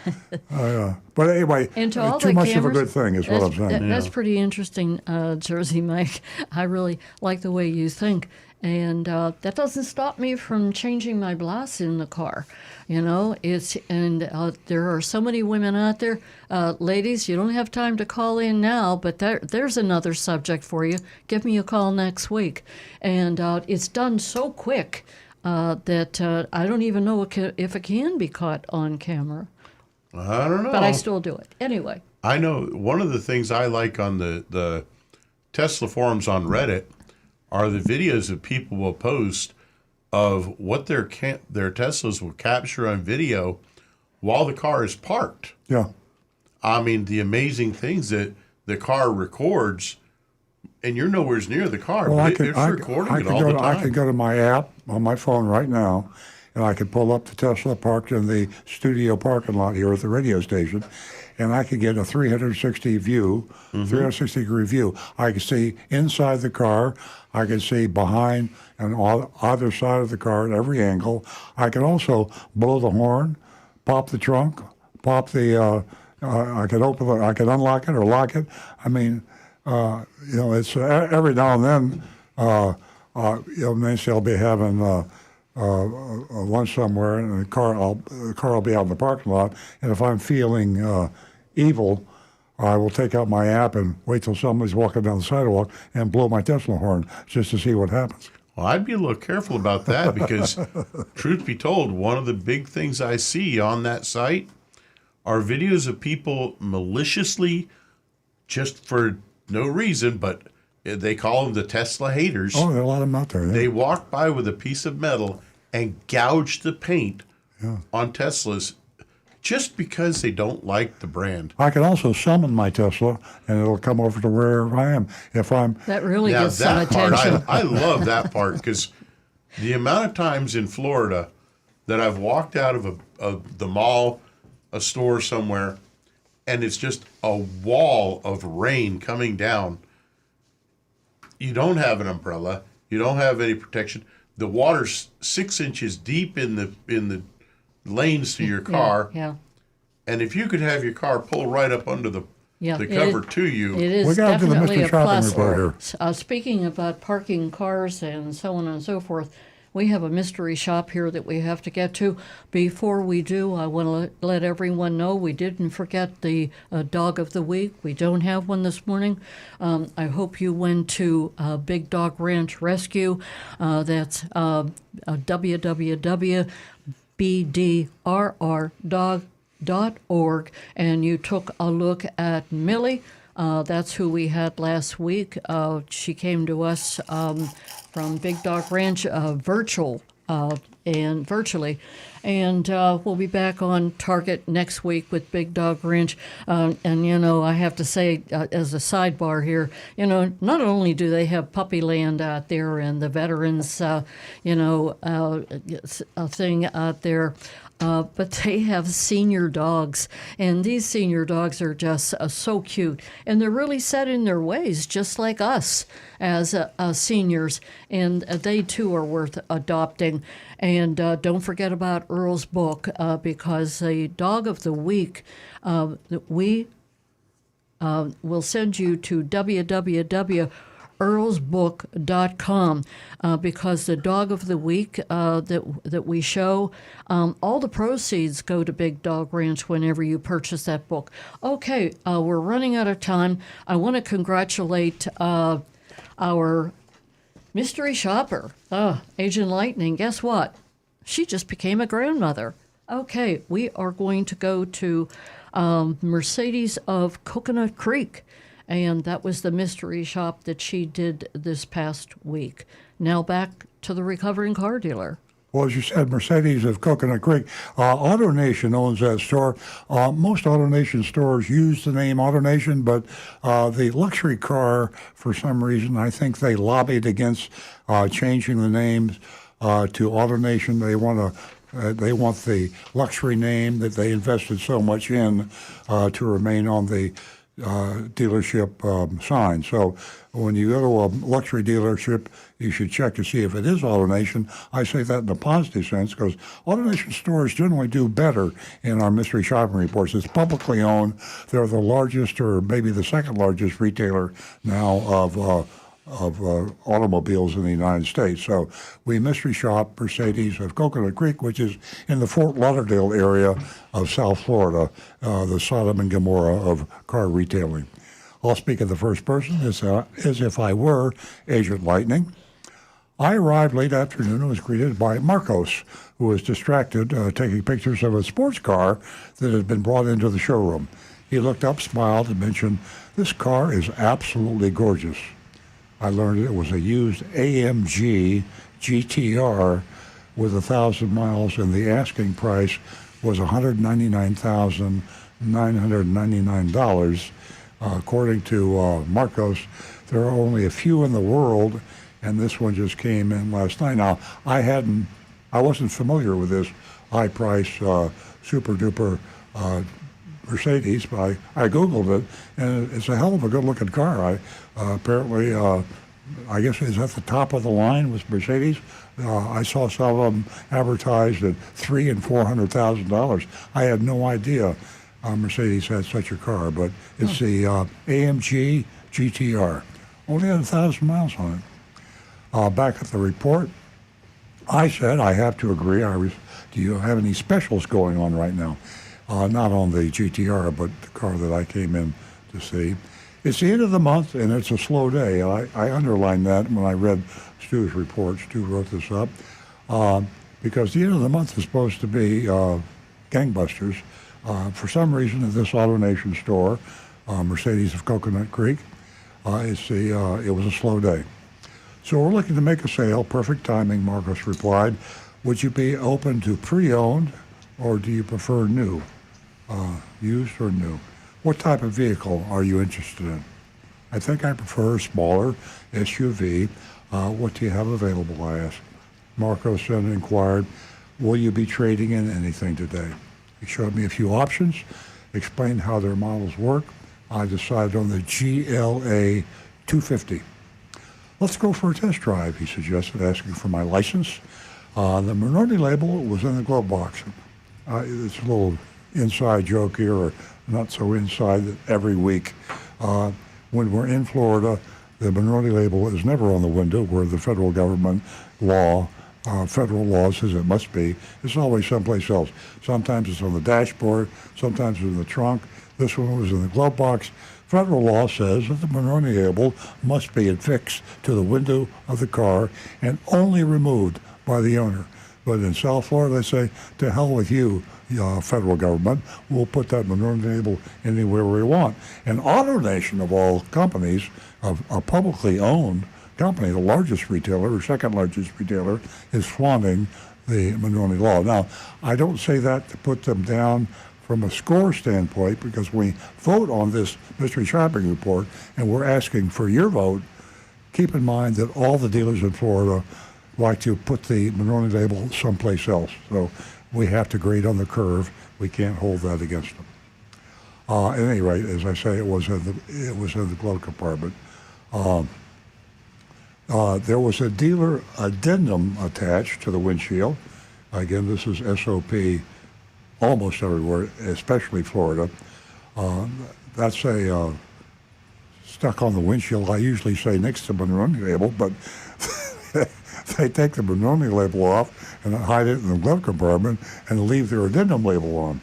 but anyway, too much of a good thing is what I'm saying. That's pretty interesting, Jersey Mike. I really like the way you think. And that doesn't stop me from changing my glass in the car. You know, there are so many women out there. Ladies, you don't have time to call in now, but there's another subject for you. Give me a call next week. And it's done so quick that I don't even know if it can be caught on camera. I don't know. But I still do it. Anyway. I know one of the things I like on the Tesla forums on Reddit are the videos that people will post of what their Teslas will capture on video while the car is parked. Yeah. I mean, the amazing things that the car records, and you're nowhere near the car, well, but it's recording it all the time. I can go to my app on my phone right now, and I could pull up the Tesla parked in the studio parking lot here at the radio station, and I could get a 360 view, 360-degree view. I could see inside the car. I could see behind and on either side of the car at every angle. I could also blow the horn, pop the trunk, pop the. I could open it. I could unlock it or lock it. I mean, it's every now and then. Maybe I'll be having lunch somewhere, and the car will be out in the parking lot. And if I'm feeling evil, I will take out my app and wait till somebody's walking down the sidewalk and blow my Tesla horn just to see what happens. Well, I'd be a little careful about that because, truth be told, one of the big things I see on that site are videos of people maliciously, just for no reason, but they call them the Tesla haters. Oh, there are a lot of them out there. Yeah. They walk by with a piece of metal and gouge the paint on Teslas just because they don't like the brand. I can also summon my Tesla, and it'll come over to wherever I am. That really gets some attention. I love that part because the amount of times in Florida that I've walked out of the mall, a store somewhere, and it's just a wall of rain coming down. You don't have an umbrella. You don't have any protection. The water's 6 inches deep in the lanes to your car. Yeah. And if you could have your car pull right up under the cover to you. It is we got to do the definitely Mr. a Shopping plus. report here. Speaking about parking cars and so on and so forth, we have a mystery shop here that we have to get to. Before we do, I want to let everyone know we didn't forget the Dog of the Week. We don't have one this morning. I hope you went to Big Dog Ranch Rescue. That's www.bdrrdog.org, and you took a look at Millie. That's who we had last week. She came to us from Big Dog Ranch virtually. And we'll be back on target next week with Big Dog Ranch. And, I have to say, as a sidebar here, not only do they have puppy land out there and the veterans, thing out there, but they have senior dogs, and these senior dogs are just so cute, and they're really set in their ways, just like us as seniors, and they too are worth adopting. And don't forget about Earl's book, because the Dog of the Week, we will send you to www.earlsbook.com, because the Dog of the Week that we show, all the proceeds go to Big Dog Ranch whenever you purchase that book. Okay, we're running out of time. I want to congratulate our mystery shopper, Agent Lightning. Guess what? She just became a grandmother. Okay, we are going to go to Mercedes of Coconut Creek. And that was the mystery shop that she did this past week. Now back to the recovering car dealer. Well, as you said, Mercedes of Coconut Creek. AutoNation owns that store. Most AutoNation stores use the name AutoNation, but the luxury car, for some reason, I think they lobbied against changing the names to AutoNation. They want the luxury name that they invested so much in to remain on the dealership sign. So when you go to a luxury dealership, you should check to see if it is AutoNation. I say that in a positive sense because AutoNation stores generally do better in our mystery shopping reports. It's publicly owned. They're the largest, or maybe the second largest retailer now of automobiles in the United States. So we mystery shop Mercedes of Coconut Creek, which is in the Fort Lauderdale area of South Florida, the Sodom and Gomorrah of car retailing. I'll speak of the first person as if I were Agent Lightning. I arrived late afternoon and was greeted by Marcos, who was distracted taking pictures of a sports car that had been brought into the showroom. He looked up, smiled, and mentioned, "This car is absolutely gorgeous." I learned it was a used AMG GTR with 1,000 miles, and the asking price was $199,999. According to Marcos, there are only a few in the world, and this one just came in last night. Now, I hadn't I wasn't familiar with this high price, super duper Mercedes, but I Googled it, and it's a hell of a good looking car. Apparently, I guess it's at the top of the line with Mercedes. I saw some of them advertised at $300,000 and $400,000. I had no idea Mercedes had such a car, but it's the AMG GTR. Only had 1,000 miles on it. Back at the report, I said I have to agree. Do you have any specials going on right now? Not on the GTR, but the car that I came in to see. It's the end of the month, and it's a slow day. I underlined that when I read Stu's report. Stu wrote this up. Because the end of the month is supposed to be gangbusters. For some reason, at this AutoNation store, Mercedes of Coconut Creek, it was a slow day. So we're looking to make a sale. Perfect timing, Marcos replied. Would you be open to pre-owned, or do you prefer new? Used or new? What type of vehicle are you interested in? I think I prefer a smaller SUV. What do you have available, I asked. Marcos then inquired, will you be trading in anything today? He showed me a few options, explained how their models work. I decided on the GLA 250. Let's go for a test drive, he suggested, asking for my license. The minority label was in the glove box. It's a little inside joke here, or not so inside, that every week when we're in Florida, the minority label is never on the window where the federal government federal law says it must be. It's always someplace else. Sometimes it's on the dashboard, sometimes it's in the trunk. This one was in the glove box. Federal law says that the minority label must be affixed to the window of the car and only removed by the owner. But in South Florida, they say, to hell with you, federal government. We'll put that minority label anywhere we want. And AutoNation, of all companies, a publicly owned company, the largest retailer or second largest retailer, is flaunting the minority law. Now, I don't say that to put them down from a score standpoint, because we vote on this mystery shopping report and we're asking for your vote. Keep in mind that all the dealers in Florida like to put the minority label someplace else. So we have to grade on the curve. We can't hold that against them. At any rate, as I say, it was in the glove compartment. There was a dealer addendum attached to the windshield. Again, this is SOP almost everywhere, especially Florida. That's stuck on the windshield. I usually say next to the minority label, but they take the minority label off and hide it in the glove compartment and leave their addendum label on.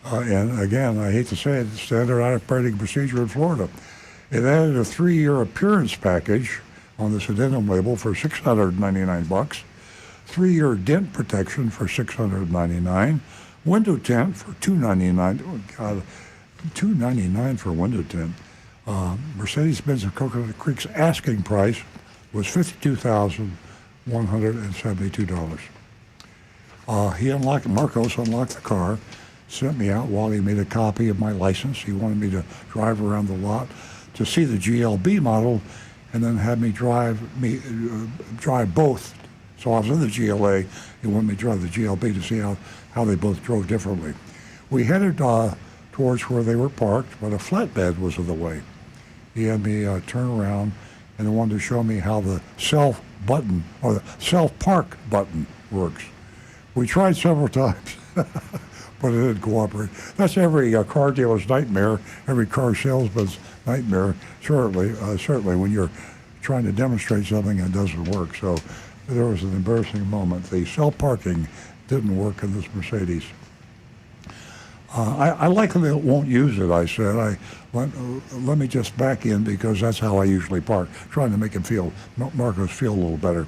And again, I hate to say it, it's standard operating procedure in Florida. It added a 3-year appearance package on this addendum label for $699, 3-year dent protection for $699, window tint for $299. Oh God, $299 for a window tint. Mercedes Benz of Coconut Creek's asking price was $52,172. Marcos unlocked the car, sent me out while he made a copy of my license. He wanted me to drive around the lot to see the GLB model, and then had me drive both. So I was in the GLA. He wanted me to drive the GLB to see how they both drove differently. We headed towards where they were parked, but a flatbed was in the way. He had me turn around and wanted to show me how the self button, or the self-park button, works. We tried several times, but it didn't cooperate. That's every car dealer's nightmare, every car salesman's nightmare, certainly when you're trying to demonstrate something and it doesn't work. So there was an embarrassing moment. The self-parking didn't work in this Mercedes. I likely won't use it, I said. Let me just back in, because that's how I usually park, trying to make Marcos feel a little better.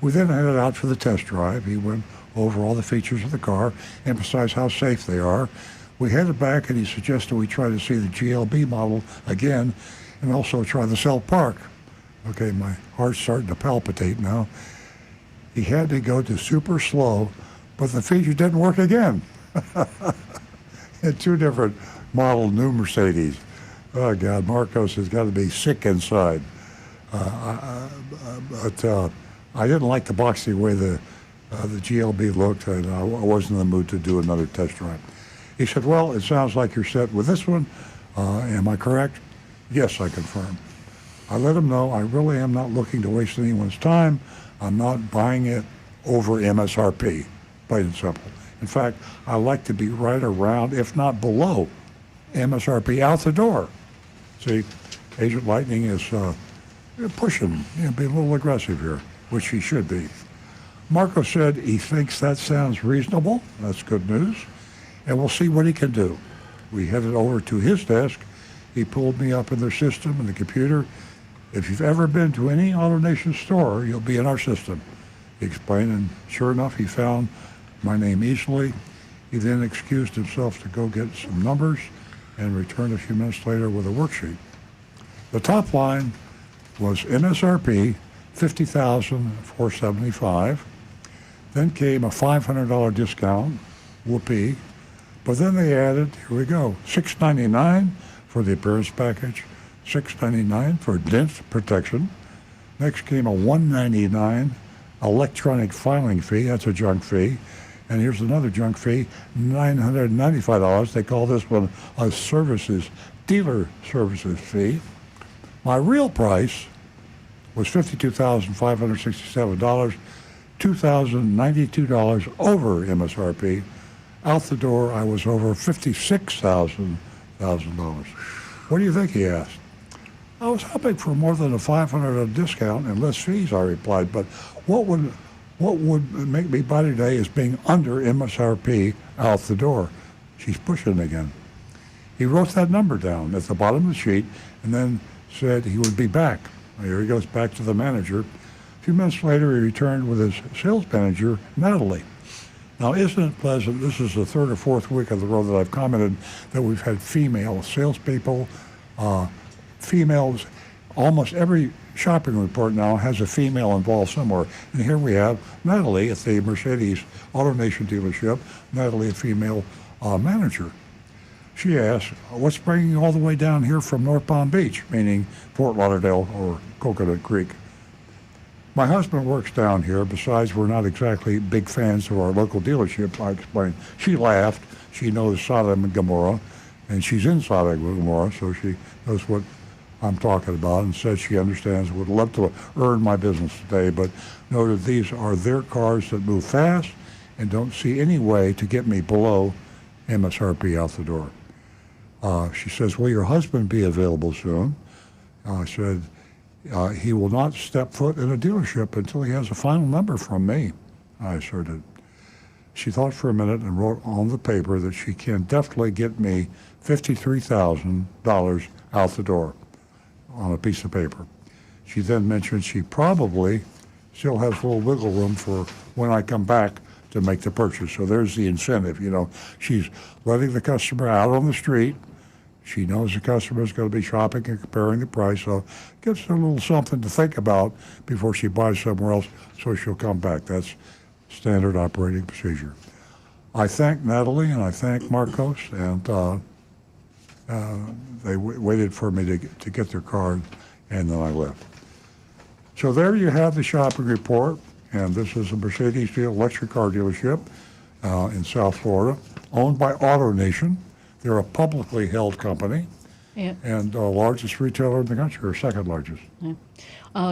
We then headed out for the test drive. He went over all the features of the car, emphasized how safe they are. We headed back, and he suggested we try to see the GLB model again and also try the self-park. Okay, my heart's starting to palpitate now. He had to go to super slow, but the feature didn't work again. And 2 different model new Mercedes. Oh God, Marcos has got to be sick inside. But I didn't like the boxy way the the GLB looked, and I wasn't in the mood to do another test drive. He said, well, it sounds like you're set with this one. Am I correct? Yes, I confirm. I let him know I really am not looking to waste anyone's time. I'm not buying it over MSRP, plain and simple. In fact, I like to be right around, if not below, MSRP out the door. See, Agent Lightning is pushing, being a little aggressive here, which he should be. Marco said he thinks that sounds reasonable. That's good news. And we'll see what he can do. We headed over to his desk. He pulled me up in their system in the computer. If you've ever been to any AutoNation store, you'll be in our system, he explained. And sure enough, he found my name easily. He then excused himself to go get some numbers and returned a few minutes later with a worksheet. The top line was MSRP, $50,475. Then came a $500 discount, whoopee. But then they added, here we go, $699 for the appearance package, $699 for dent protection. Next came a $199 electronic filing fee. That's a junk fee. And here's another junk fee, $995. They call this one a dealer services fee. My real price was $52,567, $2,092 over MSRP. Out the door, I was over $56,000. What do you think, he asked. I was hoping for more than a $500 discount and less fees, I replied, but what would make me buy today is being under MSRP out the door. She's pushing again. He wrote that number down at the bottom of the sheet and then said he would be back. Here he goes back to the manager. A few minutes later, he returned with his sales manager, Natalie. Now, isn't it pleasant? This is the third or fourth week of the road that I've commented that we've had female salespeople, females. Almost every shopping report now has a female involved somewhere. And here we have Natalie at the Mercedes AutoNation dealership, Natalie, a female manager. She asked, what's bringing you all the way down here from North Palm Beach, meaning Fort Lauderdale or Coconut Creek? My husband works down here. Besides, we're not exactly big fans of our local dealership, I explained. She laughed. She knows Sodom and Gomorrah, and she's in Sodom and Gomorrah, so she knows what I'm talking about, and said she understands, would love to earn my business today, but noted these are their cars that move fast and don't see any way to get me below MSRP out the door. She says, will your husband be available soon? I said, he will not step foot in a dealership until he has a final number from me, I asserted. She thought for a minute and wrote on the paper that she can definitely get me $53,000 out the door on a piece of paper. She then mentioned she probably still has a little wiggle room for when I come back to make the purchase. So there's the incentive, She's letting the customer out on the street. She knows the customer is going to be shopping and comparing the price, so gives her a little something to think about before she buys somewhere else, so she'll come back. That's standard operating procedure. I thank Natalie and I thank Marcos, and they waited for me to get their card, and then I left. So there you have the shopping report, and this is a Mercedes electric car dealership in South Florida, owned by AutoNation. They're a publicly held company, and the largest retailer in the country, or second largest. Yeah.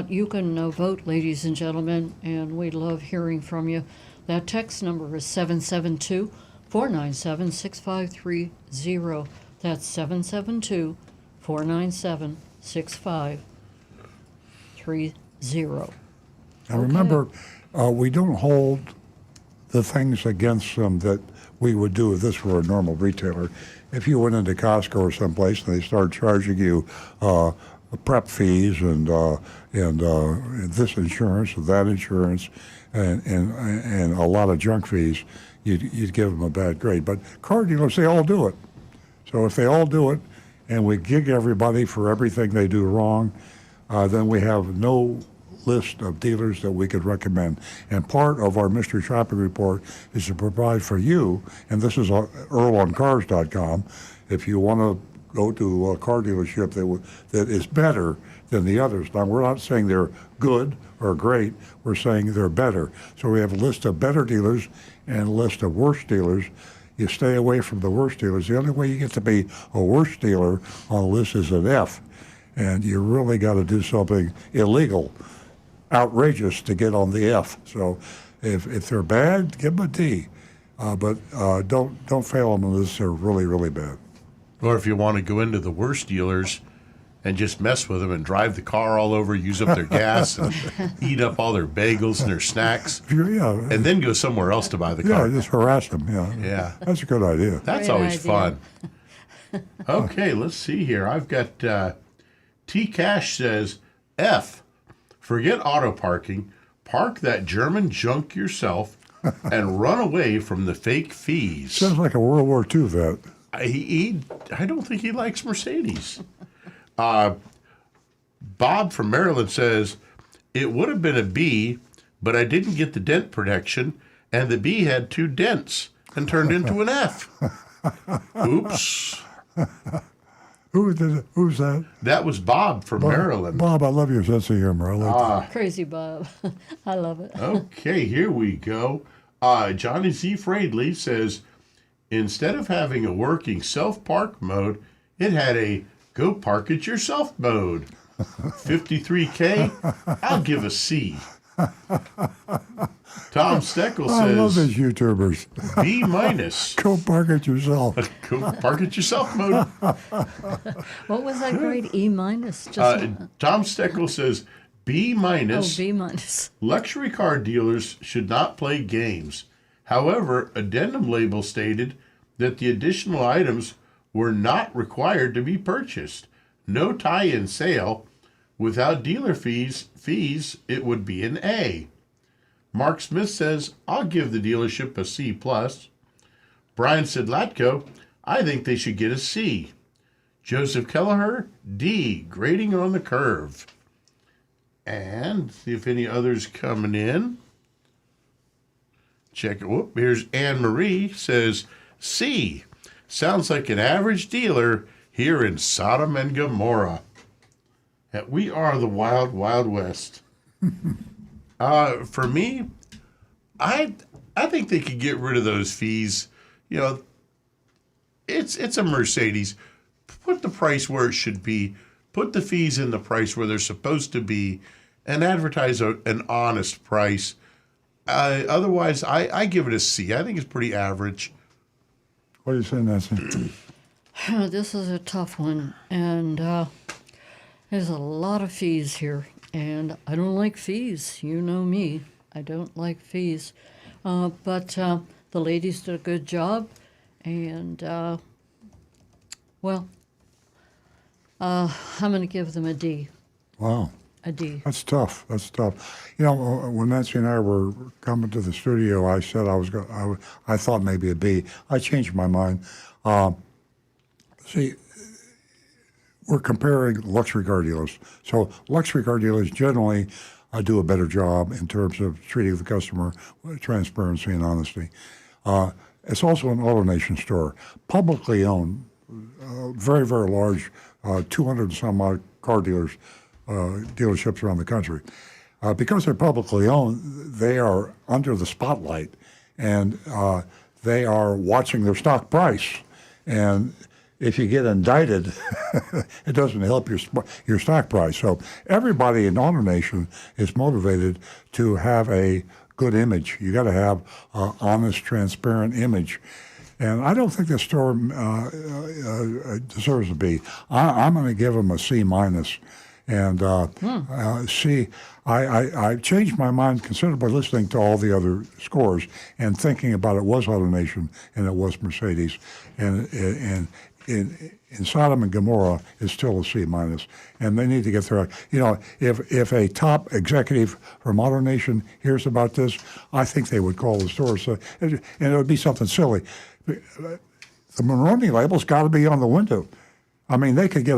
You can vote, ladies and gentlemen, and we love hearing from you. That text number is 772-497-6530. That's 772-497-6530. Now remember, we don't hold the things against them that we would do if this were a normal retailer. If you went into Costco or someplace and they started charging you prep fees and this insurance or that insurance and a lot of junk fees, you'd give them a bad grade. But car dealers, they all do it. So if they all do it and we gig everybody for everything they do wrong, then we have no list of dealers that we could recommend. And part of our mystery shopping report is to provide for you, and this is EarlOnCars.com, if you want to go to a car dealership that is better than the others. Now, we're not saying they're good or great. We're saying they're better. So we have a list of better dealers and a list of worse dealers. You stay away from the worst dealers. The only way you get to be a worse dealer on the list is an F. And you really got to do something illegal, outrageous to get on the F. So if they're bad, give them a D. But don't fail them unless they're really, really bad. Or if you want to go into the worst dealers and just mess with them and drive the car all over, use up their gas, and eat up all their bagels and their snacks, and then go somewhere else to buy the car. Yeah, just harass them. Yeah. That's a good idea. That's Great always idea. fun. Okay, let's see here. I've got T Cash says, F, forget auto parking, park that German junk yourself, and run away from the fake fees. Sounds like a World War II vet. I don't think he likes Mercedes. Bob from Maryland says, it would have been a B, but I didn't get the dent protection, and the B had 2 dents and turned into an F. Oops. Who's that? That was Bob from Maryland. Bob, I love your sense of humor. I like Crazy Bob. I love it. Okay, here we go. Johnny Z. Fradley says, instead of having a working self-park mode, it had a go park it yourself mode. 53K, I'll give a C. Tom Steckel I love says, these YouTubers. B minus. Go park it yourself. Go park it yourself mode. What was that grade? E minus? Tom Steckel says, B minus. B minus. Luxury car dealers should not play games. However, addendum label stated that the additional items were not required to be purchased. No tie-in sale. Without dealer fees, it would be an A. Mark Smith says, I'll give the dealership a C+. Brian Sidlatko, I think they should get a C. Joseph Kelleher, D, grading on the curve. And see if any others coming in. Check it. Whoop, here's Anne Marie says, C, sounds like an average dealer here in Sodom and Gomorrah. We are the wild, wild west. For me, I think they could get rid of those fees. You know, it's a Mercedes. Put the price where it should be. Put the fees in the price where they're supposed to be, and advertise an honest price. Otherwise, I give it a C. I think it's pretty average. What are you saying, Nancy? This is a tough one, and there's a lot of fees here, and I don't like fees. You know me. I don't like fees. But the ladies did a good job, and, well, I'm going to give them a D. Wow. A D. That's tough. You know, when Nancy and I were coming to the studio, I said I thought maybe a B. I changed my mind. See, we're comparing luxury car dealers. So luxury car dealers generally do a better job in terms of treating the customer with transparency and honesty. It's also an AutoNation store, publicly owned, very, very large, 200 and some odd car dealerships around the country. Because they're publicly owned, they are under the spotlight, and they are watching their stock price. And if you get indicted, it doesn't help your stock price. So everybody in AutoNation is motivated to have a good image. You got to have an honest, transparent image. And I don't think the store deserves a B. I'm going to give them a C minus. And C, I changed my mind considerably listening to all the other scores and thinking about it was AutoNation and it was Mercedes. And in Sodom and Gomorrah is still a C minus, and they need to get their. You know, if a top executive from AutoNation hears about this, I think they would call the store, and it would be something silly. The Monroney label's got to be on the window. I mean, they could get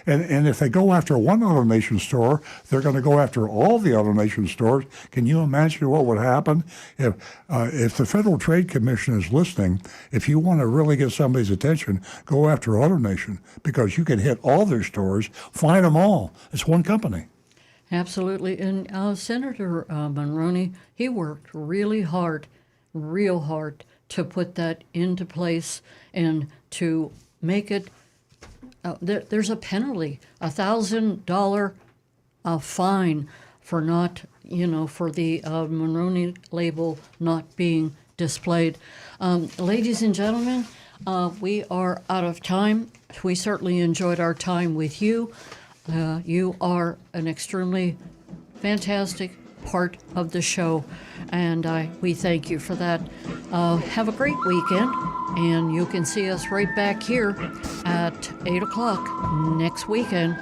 and if they go after one AutoNation store, they're going to go after all the AutoNation stores. Can you imagine what would happen if the Federal Trade Commission is listening? If you want to really get somebody's attention, go after AutoNation, because you can hit all their stores, find them all. It's one company. Absolutely. And Senator Mulroney, he worked really hard, real hard, to put that into place and to make it. There's a penalty, $1,000 fine for not, for the Mulroney label not being displayed. Ladies and gentlemen, we are out of time. We certainly enjoyed our time with you. You are an extremely fantastic part of the show, and we thank you for that. Have a great weekend, and you can see us right back here at 8 o'clock next weekend